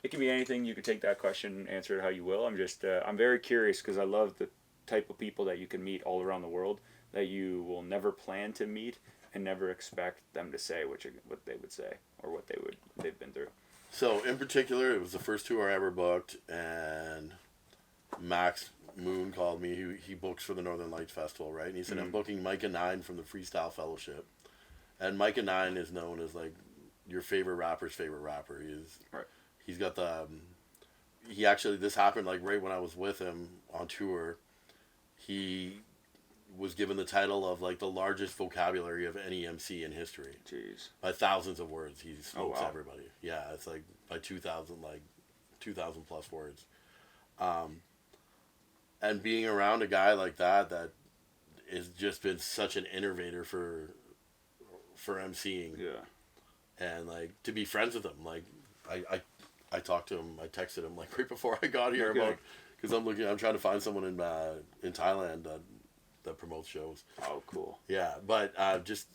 A: It can be anything. You can take that question and answer it how you will. I'm just I'm very curious because I love the type of people that you can meet all around the world that you will never plan to meet and never expect them to say what they would say or what they've been through.
B: So in particular, it was the first tour I ever booked, and Max Moon called me. He books for the Northern Lights Festival, right? And he said, I'm booking Micah 9 from the Freestyle Fellowship. And Micah 9 is known as like your favorite rapper's favorite rapper. He's got the he actually, this happened like right when I was with him on tour. He was given the title of like the largest vocabulary of any MC in history.
A: Jeez.
B: By thousands of words. He smokes everybody. Yeah, it's like by 2,000 plus words. And being around a guy like that has just been such an innovator for MCing.
A: Yeah.
B: And like to be friends with him, like I talked to him, I texted him like right before I got here about, because I'm trying to find someone in Thailand that promotes shows.
A: Oh, cool.
B: Yeah, but just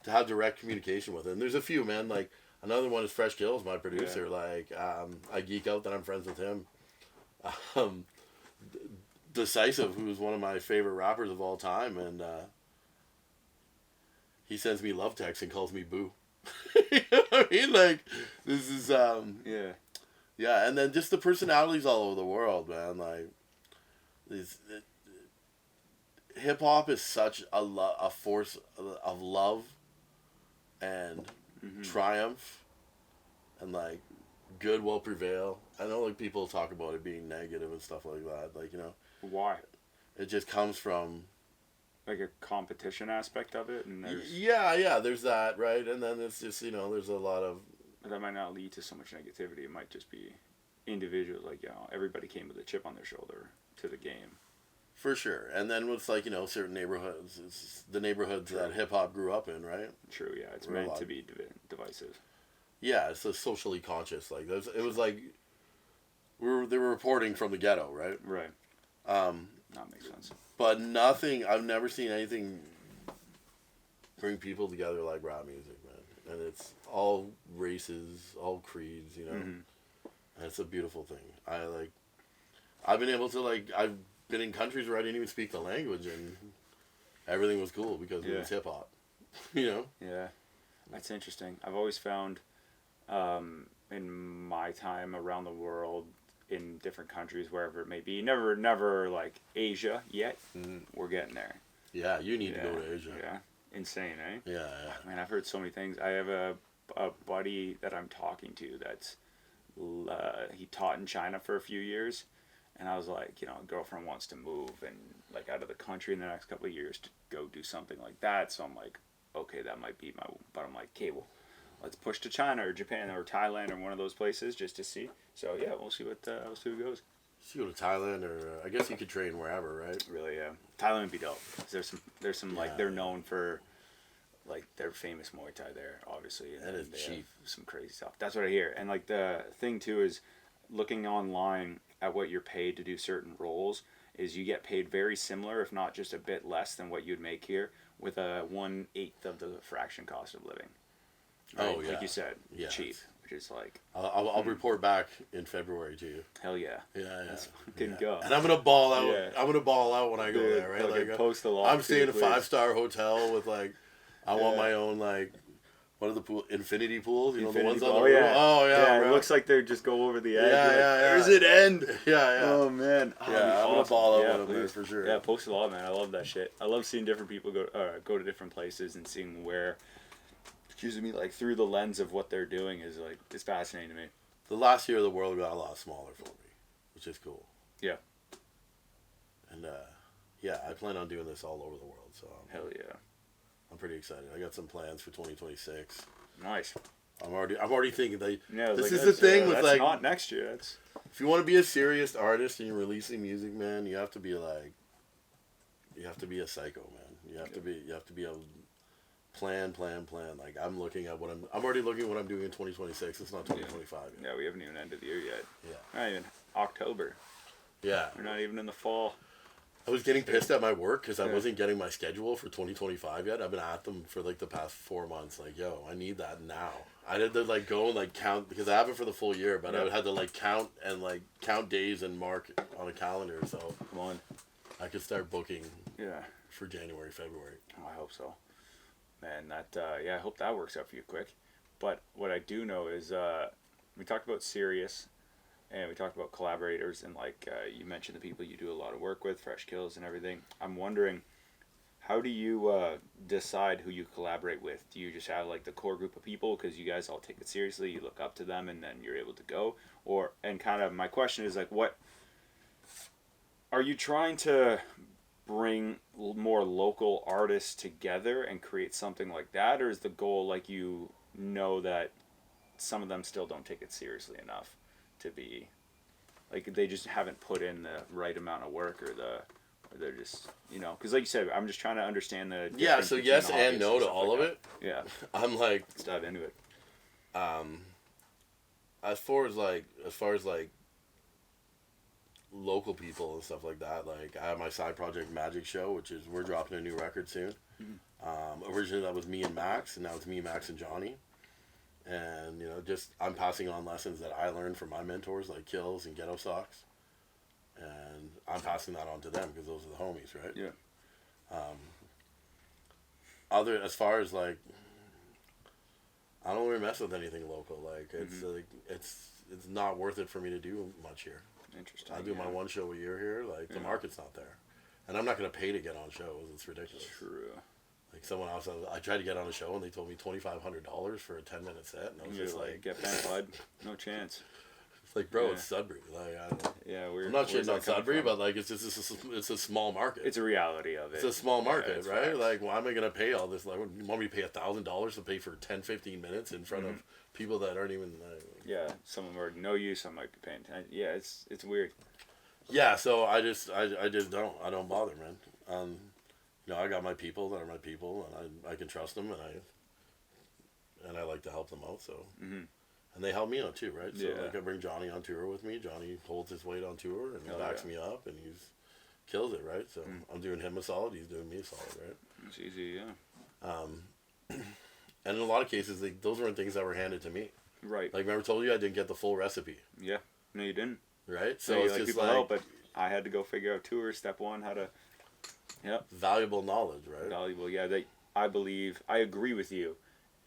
B: to have direct communication with him. There's a few, man. Like another one is Fresh Gills, my producer.
A: Yeah.
B: Like I geek out that I'm friends with him. Decisive, who's one of my favorite rappers of all time, and he sends me love texts and calls me boo. You know what I mean? Like this is yeah, and then just the personalities all over the world, man. Like hip hop is such a force of love and triumph, and like good will prevail. I know like people talk about it being negative and stuff like that. Like, you know,
A: why?
B: It just comes from
A: like a competition aspect of it, and there's
B: there's that, right? And then it's just, you know, there's a lot of,
A: but that might not lead to so much negativity. It might just be individuals, like, you know, everybody came with a chip on their shoulder to the game.
B: For sure. And then with like, you know, certain neighborhoods, it's the neighborhoods that hip hop grew up in, right?
A: True, yeah. It's meant to be divisive.
B: Yeah, it's a socially conscious. Like it was like they were reporting from the ghetto, right?
A: Right. That makes sense.
B: But nothing. I've never seen anything bring people together like rap music, man. And it's all races, all creeds, you know. And it's a beautiful thing. I've been able to I've been in countries where I didn't even speak the language, and everything was cool because it was hip hop. You know?
A: Yeah. That's interesting. I've always found in my time around the world in different countries, wherever it may be. Never like Asia yet.
B: Mm.
A: We're getting there.
B: Yeah, you need to go to Asia.
A: Yeah, insane, eh?
B: Yeah, yeah.
A: Man, I've heard so many things. I have a buddy that I'm talking to that's he taught in China for a few years, and I was like, a girlfriend wants to move and like out of the country in the next couple of years to go do something like that. So I'm like, okay, that might be my. But I'm like, okay, well, let's push to China or Japan or Thailand or one of those places just to see. So yeah, we'll see what goes.
B: You go to Thailand, or I guess you could train wherever, right?
A: Really, yeah. Thailand would be dope. There's some like they're known for, like they're famous Muay Thai there, obviously.
B: And it's cheap.
A: Some crazy stuff. That's what I hear. And like the thing too is, looking online at what you're paid to do certain roles is you get paid very similar, if not just a bit less than what you'd make here, with a 1/8 of the fraction cost of living. Right?
B: Oh yeah,
A: like you said,
B: yeah,
A: cheap. Which is like
B: I'll report back in February to you.
A: Hell yeah.
B: Yeah.
A: Let's fucking go.
B: And I'm gonna ball out.
A: Yeah.
B: I'm gonna ball out when I go there, right?
A: Like post a lot.
B: I'm staying in a 5-star hotel with like, I want my own like, what are the infinity pools? You know the ones on the roof?
A: Yeah.
B: Oh yeah.
A: It looks like they just go over the edge.
B: Yeah, yeah.
A: There's an end.
B: Yeah.
A: Oh man.
B: Yeah, I'm gonna ball out with them there for sure.
A: Yeah, post a lot, man. I love that shit. I love seeing different people go to different places and seeing where. Excuse me, like through the lens of what they're doing is like it's fascinating to me.
B: The last year, the world got a lot smaller for me, which is cool.
A: Yeah.
B: And I plan on doing this all over the world. So
A: hell yeah,
B: I'm pretty excited. I got some plans for 2026.
A: Nice.
B: I'm already thinking that.
A: Yeah,
B: this
A: like,
B: is the thing with
A: that's
B: like
A: not next year. That's
B: if you want to be a serious artist and you're releasing music, man, you have to be like, you have to be a psycho, man. You have to be a plan. Like I'm looking at what I'm already looking at what I'm doing in 2026. It's not 2025 yet.
A: Yeah, we haven't even ended the year yet.
B: Yeah.
A: Not even October.
B: Yeah.
A: We're not even in the fall.
B: I was getting pissed at my work because I wasn't getting my schedule for 2025 yet. I've been at them for like the past 4 months. Like, yo, I need that now. I had to like go and like count because I have it for the full year, but I had to like count days and mark on a calendar so
A: Come on.
B: I could start booking.
A: Yeah.
B: For January, February.
A: Oh, I hope so. Man, that I hope that works out for you quick. But what I do know is we talked about Sirius, and we talked about collaborators, and like you mentioned the people you do a lot of work with, Fresh Kills and everything. I'm wondering, how do you decide who you collaborate with? Do you just have like the core group of people because you guys all take it seriously, you look up to them, and then you're able to go? And kind of my question is like, what are you trying to bring more local artists together and create something like that, or is the goal like that some of them still don't take it seriously enough to be like they just haven't put in the right amount of work or they're just because like you said, I'm just trying to understand the
B: so yes and no to all of it.
A: Yeah.
B: I'm like,
A: let's dive into it.
B: As far as like local people and stuff like that, like I have my side project Magic Show, which is we're dropping a new record soon. Originally that was me and Max, and now it's me, Max, and Johnny. And just I'm passing on lessons that I learned from my mentors like Kills and Ghetto Socks, and I'm passing that on to them because those are the homies, right?
A: Yeah.
B: As far as like, I don't really mess with anything local. Like it's like it's not worth it for me to do much here.
A: Interesting.
B: I do my one show a year here. Like the market's not there, and I'm not gonna pay to get on shows. It's ridiculous.
A: True.
B: Like someone else, I tried to get on a show and they told me $2,500 for a 10-minute set, and I was just like,
A: "Get bent, bud. No chance."
B: It's like, bro, it's Sudbury. Like,
A: I'm
B: not shitting on Sudbury, but like it's it's a small market.
A: It's a reality of it.
B: It's a small market, right?
A: Facts.
B: Like, why am I gonna pay all this? Like, you want me to pay $1,000 to pay for 10-15 minutes in front of people that aren't even?
A: Some of them already know you. Some might be paying attention. Yeah, it's weird.
B: Yeah, so I just don't bother, man. I got my people that are my people, and I can trust them, and I like to help them out. So, and they help me out too, right? So like I bring Johnny on tour with me. Johnny holds his weight on tour and backs me up, and kills it, right? So I'm doing him a solid. He's doing me a solid, right?
A: It's easy, yeah.
B: And in a lot of cases, those weren't things that were handed to me.
A: Right.
B: Like remember, I told you I didn't get the full recipe.
A: Yeah. No, you didn't.
B: Right.
A: So it's just people help, but I had to go figure out tour step one, how to. Yep.
B: Valuable knowledge, right?
A: Valuable, yeah. I agree with you,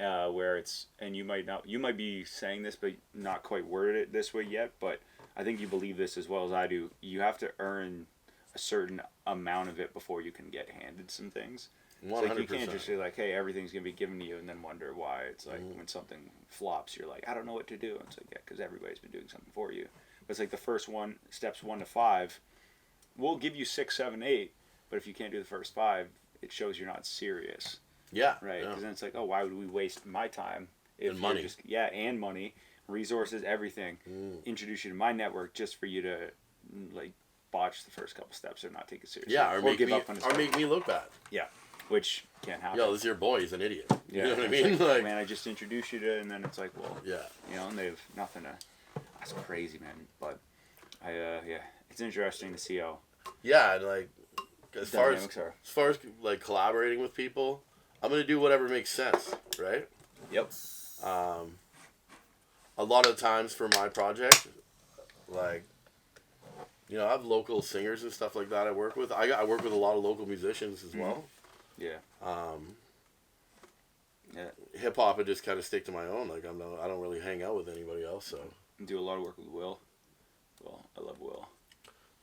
A: where it's, and you might be saying this, but not quite worded it this way yet, but I think you believe this as well as I do. You have to earn a certain amount of it before you can get handed some things.
B: 100%.
A: So like you can't just say like, hey, everything's gonna be given to you, and then wonder why. It's like when something flops, you're like, I don't know what to do. And it's like, yeah, because everybody's been doing something for you. But it's like the first one, steps 1 to 5, we'll give you 6, 7, 8, but if you can't do the first 5, it shows you're not serious.
B: Yeah.
A: Right. Because
B: Yeah.
A: then it's like, oh, why would we waste my time if
B: And money.
A: and money, resources, everything, introduce you to my network just for you to like botch the first couple steps or not take it seriously.
B: Yeah, or make me look bad.
A: Yeah, which can't happen.
B: Yo, this is your boy. He's an idiot.
A: Yeah,
B: You know what I
A: it's
B: mean? Like,
A: man, I just introduced you to, and then it's like, well,
B: yeah.
A: you know, and they've nothing to. That's crazy, man. But yeah, it's interesting to see how
B: Yeah, and like as far
A: dynamics are.
B: as like collaborating with people, I'm gonna do whatever makes sense, right?
A: Yep.
B: A lot of times for my project, like, you know, I have local singers and stuff like that I work with. I work with a lot of local musicians as well.
A: Yeah. Yeah.
B: Hip hop, I just kind of stick to my own. Like I don't really hang out with anybody else. So
A: Do a lot of work with Will. Well, I love Will.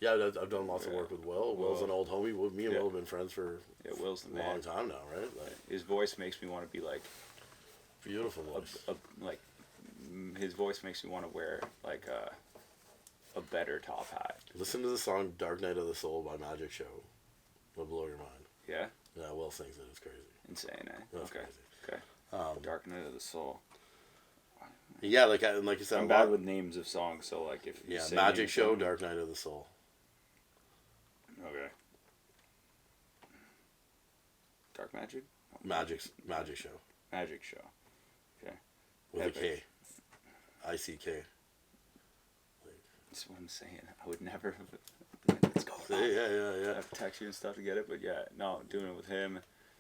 B: yeah, I've done lots of work with Will. Will's an old homie. Me and Will have been friends for
A: Will's the
B: a
A: man.
B: long time now, right? Like,
A: His voice makes me want to be like
B: beautiful voice.
A: His voice makes me want to wear like a better top hat.
B: Listen to the song "Dark Night of the Soul" by Magic Show. It'll blow your mind.
A: Yeah.
B: Yeah, Will sings it. It's crazy.
A: Insane, eh?
B: That's
A: Okay.
B: crazy.
A: Okay. Dark Night of the Soul.
B: Yeah, like you said,
A: I'm bad with names of songs, so like if you say
B: Magic
A: names,
B: Show, Dark Night of the Soul.
A: Okay. Dark Magic?
B: Magic Show
A: Magic Show. Okay.
B: with
A: Epic.
B: a K. ICK.
A: That's what I'm saying. I would never let's go.
B: See, yeah.
A: I have to text you and stuff to get it, but yeah, no, doing it with him,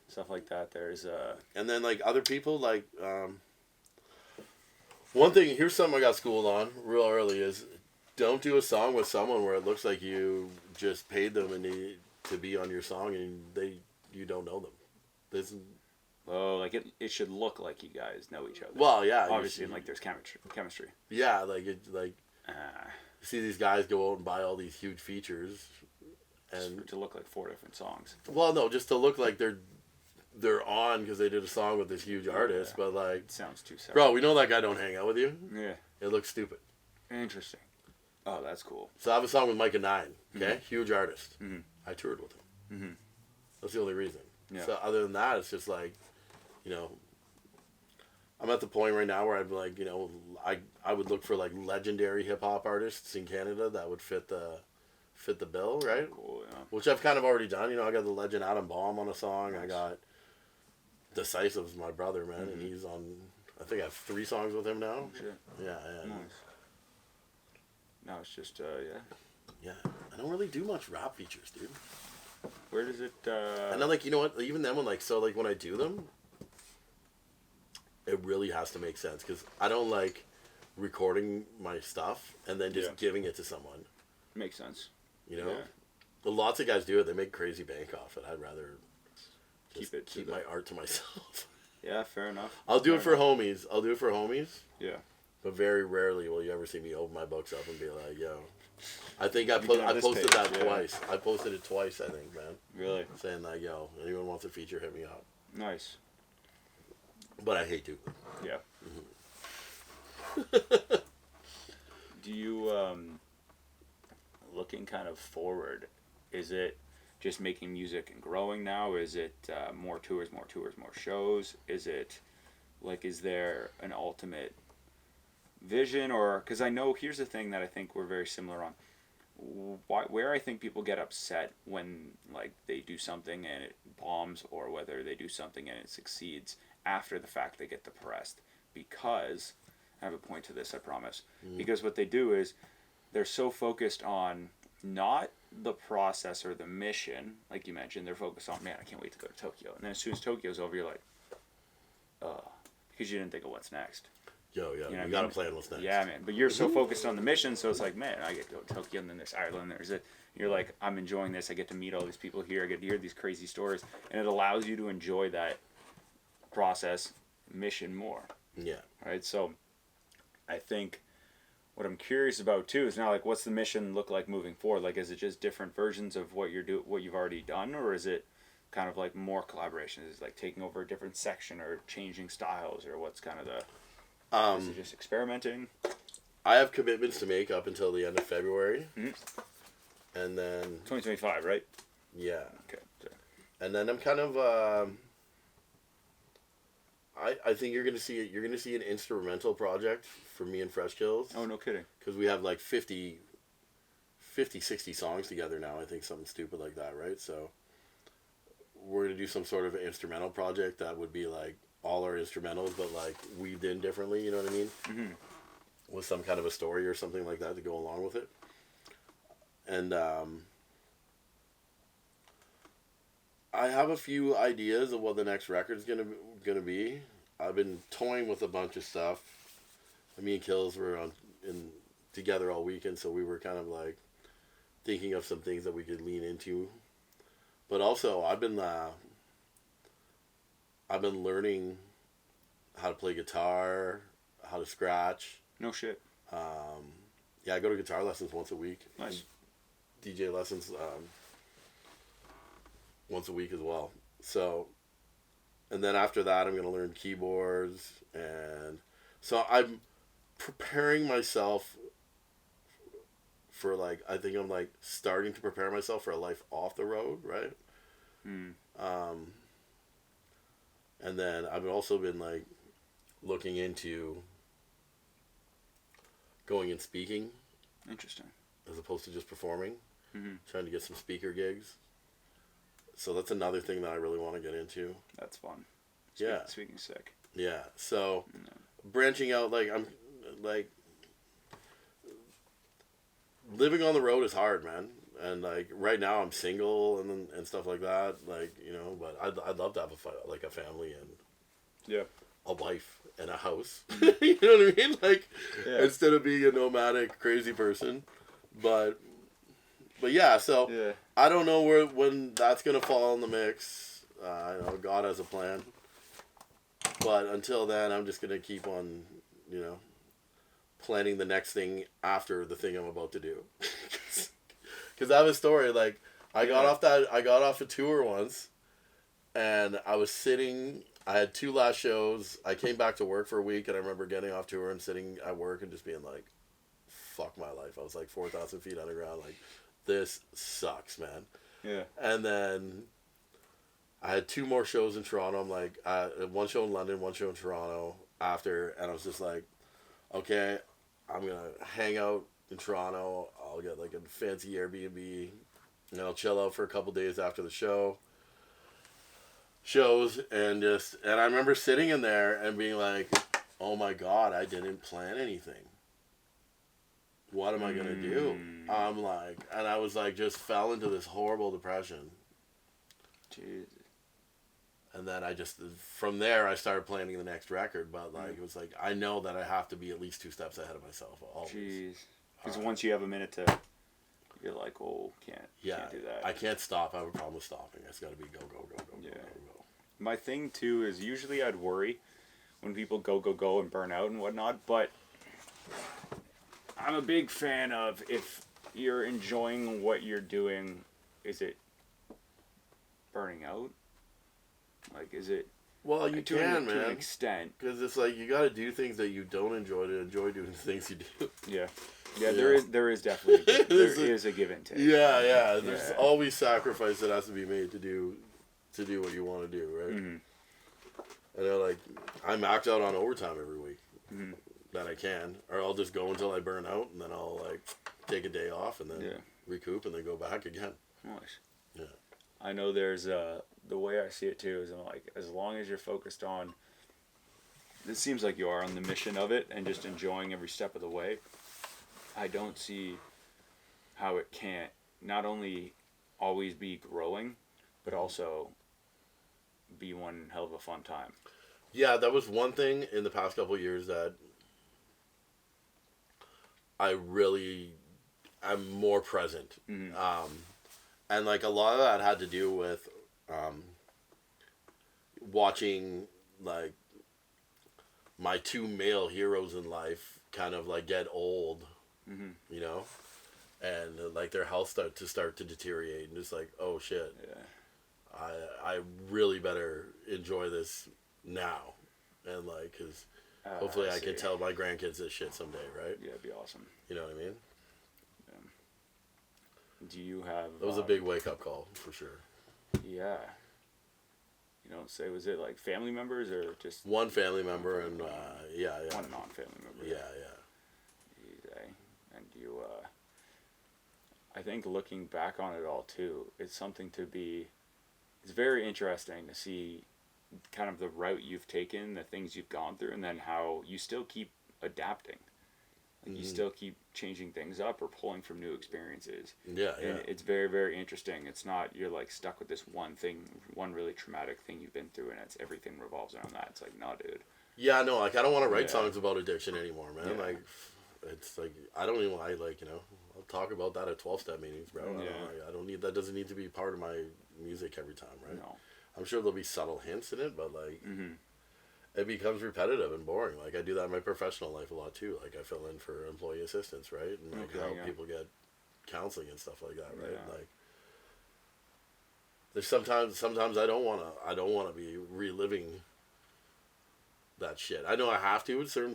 A: stuff like that. There's
B: And then like other people, like one thing. Here's something I got schooled on real early is don't do a song with someone where it looks like you just paid them to be on your song and you don't know them. This.
A: like it should look like you guys know each other.
B: Well, yeah,
A: obviously, and like there's chemistry.
B: Yeah, like you see these guys go out and buy all these huge features, and
A: to look like 4 different songs.
B: Well, no, just to look like they're on because they did a song with this huge artist, but like
A: It sounds too separate.
B: bro, we know that guy don't hang out with you.
A: Yeah.
B: It looks stupid.
A: Interesting. Oh, that's cool.
B: So I have a song with Micah 9, okay? Huge artist.
A: Mhm.
B: I toured with him.
A: Mhm.
B: That's the only reason.
A: Yeah.
B: So other than that, it's just like, you know, I'm at the point right now where I'd be like, you know, I would look for like legendary hip hop artists in Canada that would fit the bill, right?
A: Cool, yeah.
B: Which I've kind of already done. You know, I got the legend Adam Baum on a song. Nice. I got Decisive's my brother, man, and he's on. I think I have 3 songs with him now.
A: Shit.
B: Yeah.
A: Nice. No, it's just
B: Yeah, I don't really do much rap features, dude.
A: Where does it?
B: And then, like, you know what? Even then, when when I do them, it really has to make sense because I don't like recording my stuff and then just giving it to someone.
A: Makes sense.
B: You know, lots of guys do it. They make crazy bank off it. I'd rather keep my art to myself.
A: Yeah, fair enough.
B: I'll do it for homies.
A: Yeah.
B: But very rarely will you ever see me open my books up and be like, yo. I think I posted that twice. I posted it twice, I think, man.
A: Really?
B: Saying that, yo, anyone wants a feature, hit me up.
A: Nice.
B: But I hate to.
A: Yeah. Do you, looking kind of forward, is it just making music and growing now? Is it more tours, more shows? Is it, like, is there an ultimate vision? Or, because I know, here's the thing that I think we're very similar on. Where I think people get upset when, like, they do something and it bombs, or whether they do something and it succeeds after the fact they get depressed. Because, I have a point to this, I promise. Because what they do is, they're so focused on not the process or the mission, like you mentioned, they're focused on, man, I can't wait to go to Tokyo. And then as soon as Tokyo's over, you're like, because you didn't think of what's next.
B: Yo,
A: You know
B: you gotta plan what's next.
A: Yeah, man. But you're so focused on the mission, so it's like, man, I get to go to Tokyo, and then there's Ireland, there's it. You're like, I'm enjoying this. I get to meet all these people here. I get to hear these crazy stories, and it allows you to enjoy that process mission more.
B: Yeah.
A: Right. So I think what I'm curious about too is now like what's the mission look like moving forward? Like is it just different versions of what you've already done, or is it kind of like more collaboration? Is it like taking over a different section or changing styles, or what's kind of the is it just experimenting?
B: I have commitments to make up until the end of February.
A: Mm-hmm.
B: And then
A: 2025, right?
B: Yeah.
A: Okay. So.
B: And then I'm kind of I think you're gonna see an instrumental project for me and Fresh Kills.
A: Oh, no kidding.
B: Because we have like 50, 60 songs together now. I think something stupid like that, right? So we're gonna do some sort of instrumental project that would be like all our instrumentals, but like weaved in differently. You know what I mean?
A: Mm-hmm.
B: With some kind of a story or something like that to go along with it. And I have a few ideas of what the next record's gonna be. I've been toying with a bunch of stuff. Me and Kills were together all weekend, so we were kind of like thinking of some things that we could lean into. But also, I've been learning how to play guitar, how to scratch.
A: No shit.
B: Yeah, I go to guitar lessons once a week.
A: Nice.
B: DJ lessons once a week as well. So, and then after that, I'm going to learn keyboards. And so I'm preparing myself for like, I think I'm like starting to prepare myself for a life off the road, right?
A: Mm.
B: And then I've also been like looking into going and speaking.
A: Interesting.
B: As opposed to just performing.
A: Mm-hmm.
B: Trying to get some speaker gigs. So that's another thing that I really want to get into.
A: That's fun. Speaking's sick.
B: Yeah. So branching out, like I'm like living on the road is hard, man. And like right now I'm single and stuff like that. Like, you know, but I'd love to have a family and a wife and a house. You know what I mean? Like instead of being a nomadic crazy person, but yeah. So I don't know when that's gonna fall in the mix. I know God has a plan, but until then, I'm just gonna keep on, you know, planning the next thing after the thing I'm about to do. Because I have a story. Like I got off a tour once, and I was sitting. I had 2 last shows. I came back to work for a week, and I remember getting off tour and sitting at work and just being like, "Fuck my life." I was like 4,000 feet underground. Like, this sucks, man.
A: Yeah.
B: And then I had 2 more shows in Toronto. I'm like, 1 show in London, 1 show in Toronto after, and I was just like, okay, I'm gonna hang out in Toronto. I'll get like a fancy Airbnb, and I'll chill out for a couple days after the shows, and I remember sitting in there and being like, oh my God, I didn't plan anything. What am I gonna do? I'm like, and I was like, just fell into this horrible depression.
A: Jesus.
B: And then from there, I started planning the next record, but like, it was like, I know that I have to be at least 2 steps ahead of myself always.
A: Jeez. Because once you have a minute to, you're like, oh, can't do that.
B: I can't stop. I have a problem with stopping. It's got to be go, go, go, go,
A: yeah.
B: go, go, go.
A: My thing, too, is usually I'd worry when people go, go, go and burn out and whatnot, but I'm a big fan of if you're enjoying what you're doing, is it burning out? Like, is it...
B: Well, you can, man.
A: To an extent.
B: Because it's like, you got to do things that you don't enjoy to enjoy doing the things you do.
A: Yeah. Yeah, there is definitely there is a give and take.
B: Yeah. There's always sacrifice that has to be made to do what you want to do, right? Mm-hmm. And like, I max out on overtime every week that I can, or I'll just go until I burn out, and then I'll like take a day off and then recoup and then go back again.
A: Nice.
B: Yeah.
A: I know there's the way I see it too is I'm like, as long as you're focused on, it seems like you are on the mission of it and just enjoying every step of the way. I don't see how it can't not only always be growing, but also be one hell of a fun time.
B: Yeah, that was one thing in the past couple of years that I'm more present.
A: Mm-hmm.
B: And like a lot of that had to do with watching like my two male heroes in life kind of like get old, you know, and like their health start to deteriorate, and it's like, oh shit,
A: Yeah.
B: I really better enjoy this now, and like, cause hopefully I can tell my grandkids this shit someday, right?
A: Yeah, it'd be awesome.
B: You know what I mean?
A: Do you have?
B: It was a big wake up call for sure.
A: Yeah. You don't say, was it like family members or just
B: one family member and yeah.
A: One non-family member.
B: Yeah.
A: Jeez, eh? And you, I think looking back on it all too, it's something to be. It's very interesting to see, kind of the route you've taken, the things you've gone through, and then how you still keep adapting. Like you still keep changing things up or pulling from new experiences.
B: Yeah.
A: And it's very, very interesting. It's not you're like stuck with this one thing, one really traumatic thing you've been through, and it's everything revolves around that. It's like, nah, dude.
B: Yeah, no, like I don't want to write songs about addiction anymore, man.
A: Yeah.
B: Like, it's like I don't even like I'll talk about that at 12-step meetings, bro. I don't need that. Doesn't need to be part of my music every time, right?
A: No.
B: I'm sure there'll be subtle hints in it, but like. It becomes repetitive and boring. Like I do that in my professional life a lot too. Like I fill in for employee assistants, right, and like help people get counseling and stuff like that, right?
A: Yeah.
B: Like there's sometimes I don't wanna be reliving that shit. I know I have to at certain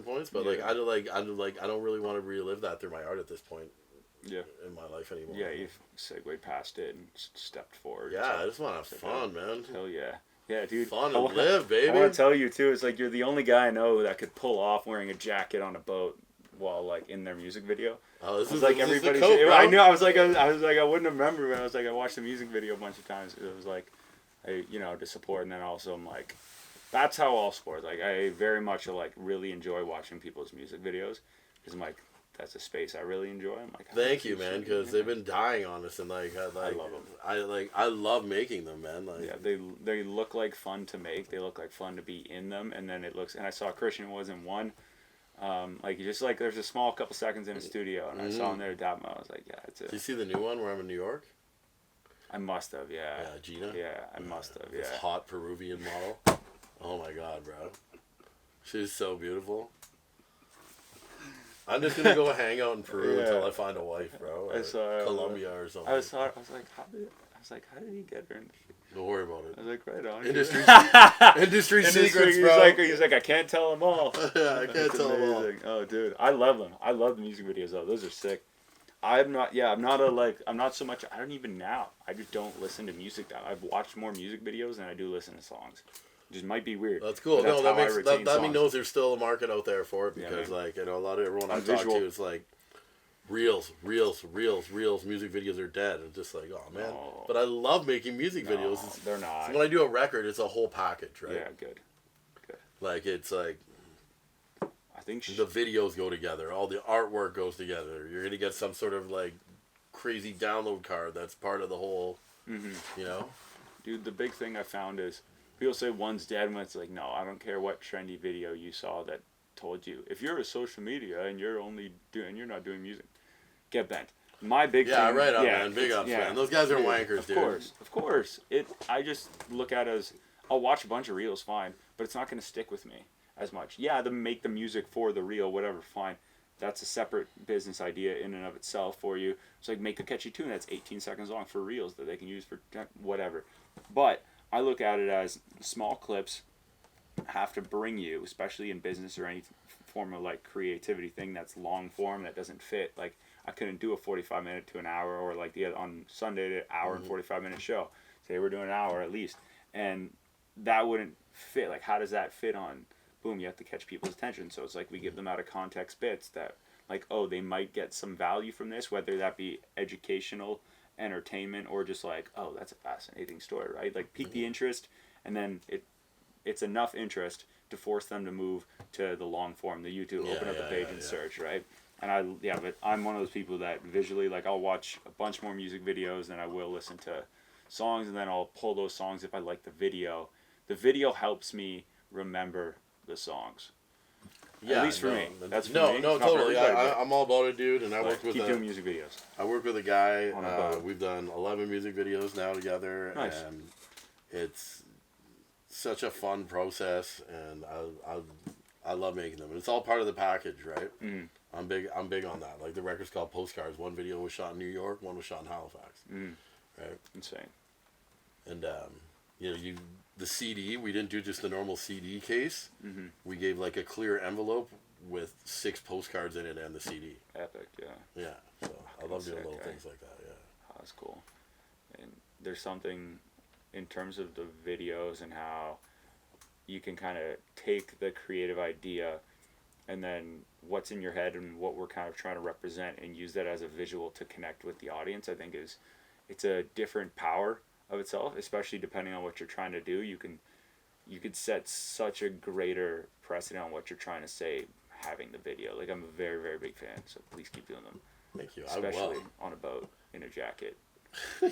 B: points, but I don't really want to relive that through my art at this point.
A: Yeah.
B: In my life anymore.
A: Yeah, you've segued past it and stepped forward.
B: Yeah, I just want to have fun, man.
A: Hell yeah. Yeah, dude.
B: Fun and live, baby.
A: I want to tell you too. It's like you're the only guy I know that could pull off wearing a jacket on a boat while like in their music video.
B: Oh, this is
A: like everybody. I knew. I was like I wouldn't remember, but I was like I watched the music video a bunch of times. It was like, to support, and then also I'm like, that's how all sports. Like I very much like really enjoy watching people's music videos because I'm like. That's a space I really enjoy. I'm like,
B: thank you, man, because they've been dying on us, and I love them. I love making them, man. Like,
A: yeah, they look like fun to make. They look like fun to be in them, and then it looks. And I saw Christian was in one. There's a small couple seconds in a studio, and I saw him there demo. I was like, yeah, it's it.
B: Did you see the new one where I'm in New York?
A: I must have, yeah.
B: Yeah, Gina.
A: Yeah, I must have, yeah.
B: This hot Peruvian model. Oh my God, bro, she's so beautiful. I'm just gonna go hang out in Peru until I find a wife, bro. Or Colombia or something.
A: I was like, how did he get her?
B: Don't worry about it.
A: I was like, right on.
B: Industry secrets, bro.
A: He's like, I can't tell them all.
B: Yeah, I can't tell them all.
A: Oh, dude, I love them. I love the music videos though. Those are sick. I'm not so much. I don't even now. I just don't listen to music. I've watched more music videos than I do listen to songs. Just might be weird.
B: That's cool. No, that means there's still a market out there for it because a lot of everyone I talk to is like reels. Music videos are dead. And just like, oh man. No. But I love making music videos.
A: They're not.
B: When I do a record, it's a whole package, right?
A: Yeah, good.
B: Like it's like.
A: I think
B: the videos go together. All the artwork goes together. You're gonna get some sort of like crazy download card that's part of the whole. You know.
A: Dude, the big thing I found is. People say one's dead when it's like, no, I don't care what trendy video you saw that told you. If you're a social media and you're not doing music, get bent. My big thing.
B: Yeah, right on, man. Big ups, man. Those guys are wankers, dude.
A: Of course. I just look at it as, I'll watch a bunch of reels, fine, but it's not going to stick with me as much. Yeah, to make the music for the reel, whatever, fine. That's a separate business idea in and of itself for you. It's like make a catchy tune that's 18 seconds long for reels that they can use for whatever. But I look at it as small clips have to bring you, especially in business or any form of like creativity thing that's long form that doesn't fit. Like I couldn't do a 45-minute to an hour or like on Sunday the hour and 45-minute show. Say we're doing an hour at least, and that wouldn't fit. Like how does that fit on? Boom, you have to catch people's attention. So it's like we give them out of context bits that like they might get some value from this, whether that be educational. Entertainment or just like that's a fascinating story, right? Like pique the interest, and then it's enough interest to force them to move to the long form, the YouTube, open up the page and search, right? And but I'm one of those people that visually like I'll watch a bunch more music videos than I will listen to songs, and then I'll pull those songs if I like the video. The video helps me remember the songs. Yeah, at least for me. That's for me.
B: No, totally. I'm all about it, dude. And I work with
A: doing music videos.
B: I work with a guy. We've done 11 music videos now together, and it's such a fun process. And I love making them, and it's all part of the package, right?
A: Mm-hmm.
B: I'm big on that. Like the record's called Postcards. One video was shot in New York, one was shot in Halifax, right?
A: Insane.
B: And you know, the CD, we didn't do just the normal CD case.
A: Mm-hmm.
B: We gave like a clear envelope with 6 postcards in it and the CD.
A: Epic, yeah.
B: Yeah, so I love doing
A: sick,
B: little
A: eh?
B: things like that. Yeah.
A: Oh, that's cool. And there's something in terms of the videos and how you can kind of take the creative idea and then what's in your head and what we're kind of trying to represent and use that as a visual to connect with the audience. I think it's a different power of itself, especially depending on what you're trying to do. You could set such a greater precedent on what you're trying to say having the video. Like, I'm a very, very big fan, so please keep doing them.
B: Thank you.
A: Especially on a boat in a jacket.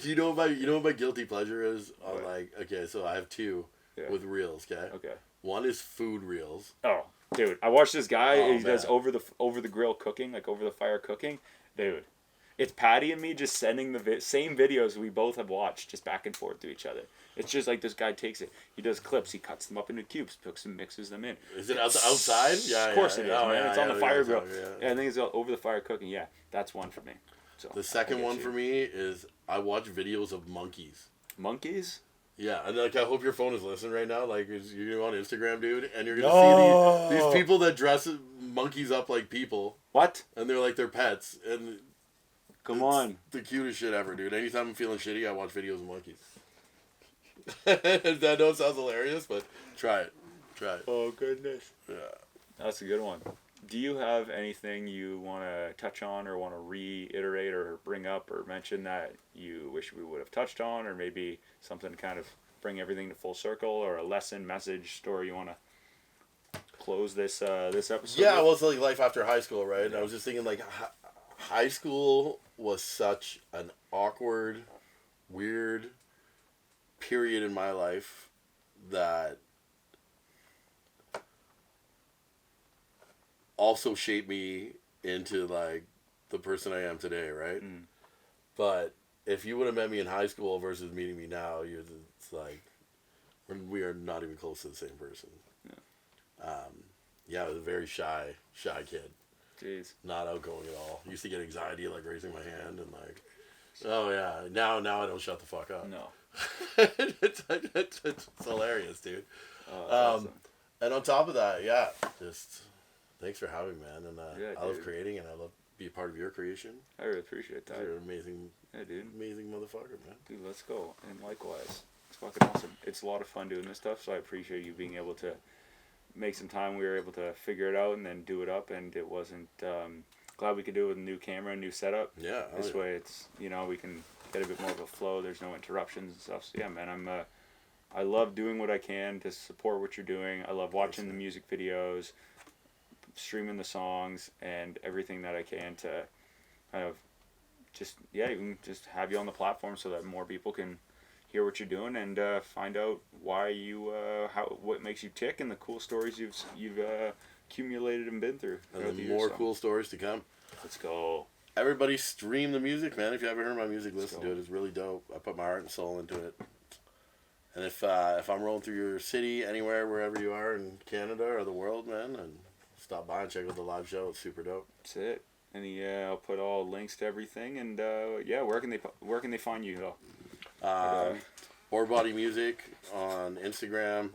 B: You know what my guilty pleasure is? On
A: What?
B: like, okay, so I have 2 with reels. Okay.
A: Okay.
B: One is food reels.
A: Oh, dude, I watched this guy.
B: Oh,
A: He does
B: man.
A: over the grill cooking, like over the fire cooking. Dude, it's Patty and me just sending the same videos we both have watched, just back and forth to each other. It's just like this guy takes it. He does clips. He cuts them up into cubes, cooks and mixes them in.
B: Is it outside? Yeah,
A: Of course
B: yeah.
A: it is,
B: Oh,
A: man.
B: yeah,
A: It's on
B: yeah,
A: the fire
B: yeah,
A: grill.
B: yeah.
A: Yeah, I think it's over the fire cooking. Yeah, that's one for me. So
B: The second one for me is I watch videos of monkeys.
A: Monkeys?
B: Yeah, and like I hope your phone is listening right now. Like you're on Instagram, dude, and you're
A: No.
B: gonna see these people that dress monkeys up like people,
A: What?
B: and they're like their pets, and
A: Come
B: it's
A: on.
B: the cutest shit ever, dude. Anytime I'm feeling shitty, I watch videos of monkeys. I know it sounds hilarious, but try it.
A: Oh, goodness.
B: Yeah.
A: That's a good one. Do you have anything you want to touch on or want to reiterate or bring up or mention that you wish we would have touched on, or maybe something to kind of bring everything to full circle, or a lesson, message, story you want to close this episode
B: Yeah,
A: with?
B: well, it's like life after high school, right? And I was just thinking, like, high school was such an awkward, weird period in my life that also shaped me into, like, the person I am today, right?
A: Mm.
B: But if you would have met me in high school versus meeting me now, it's like, we are not even close to the same person. Yeah, I was a very shy kid.
A: Jeez.
B: Not outgoing at all. Used to get anxiety, like, raising my hand and, like, oh, yeah. Now I don't shut the fuck up.
A: No.
B: It's hilarious, dude.
A: Oh, that's awesome.
B: And on top of that, yeah, just thanks for having me, man. And
A: Yeah,
B: I love
A: dude.
B: creating, and I love be a part of your creation.
A: I really appreciate that.
B: You're an amazing,
A: Yeah, dude.
B: amazing motherfucker, man.
A: Dude, let's go. And likewise. It's fucking awesome. It's a lot of fun doing this stuff, so I appreciate you being able to make some time. We were able to figure it out and then do it up, and it wasn't... glad we could do it with a new camera, a new setup.
B: Yeah.
A: This
B: yeah.
A: way it's, we can get a bit more of a flow. There's no interruptions and stuff. So yeah, man, I love doing what I can to support what you're doing. I love watching the music videos, streaming the songs, and everything that I can to kind of even just have you on the platform so that more people can hear what you're doing and find out why what makes you tick and the cool stories you've accumulated and been through.
B: And
A: throughout
B: then
A: the years.
B: more
A: So,
B: cool stories to come.
A: let's go.
B: Everybody stream the music, man. If you haven't heard my music, listen
A: go.
B: to it. It's really dope. I put my heart and soul into it. And if I'm rolling through your city, anywhere, wherever you are in Canada or the world, man, and stop by and check out the live show. It's super dope.
A: That's it. And I'll put all links to everything. And where can they find you though?
B: Or Body Music on Instagram,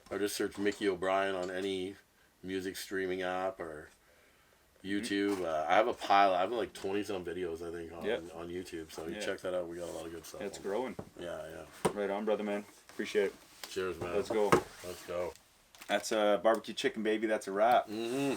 B: or just search Mickey O'Brien on any music streaming app or YouTube. I have a pile. I have like 20-some videos, I think, on YouTube. So you check that out. We got a lot of good stuff.
A: It's growing.
B: Yeah.
A: Right on, brother, man. Appreciate it.
B: Cheers, man.
A: Let's go.
B: Let's go.
A: That's barbecue chicken, baby. That's a wrap.
B: Mm-hmm.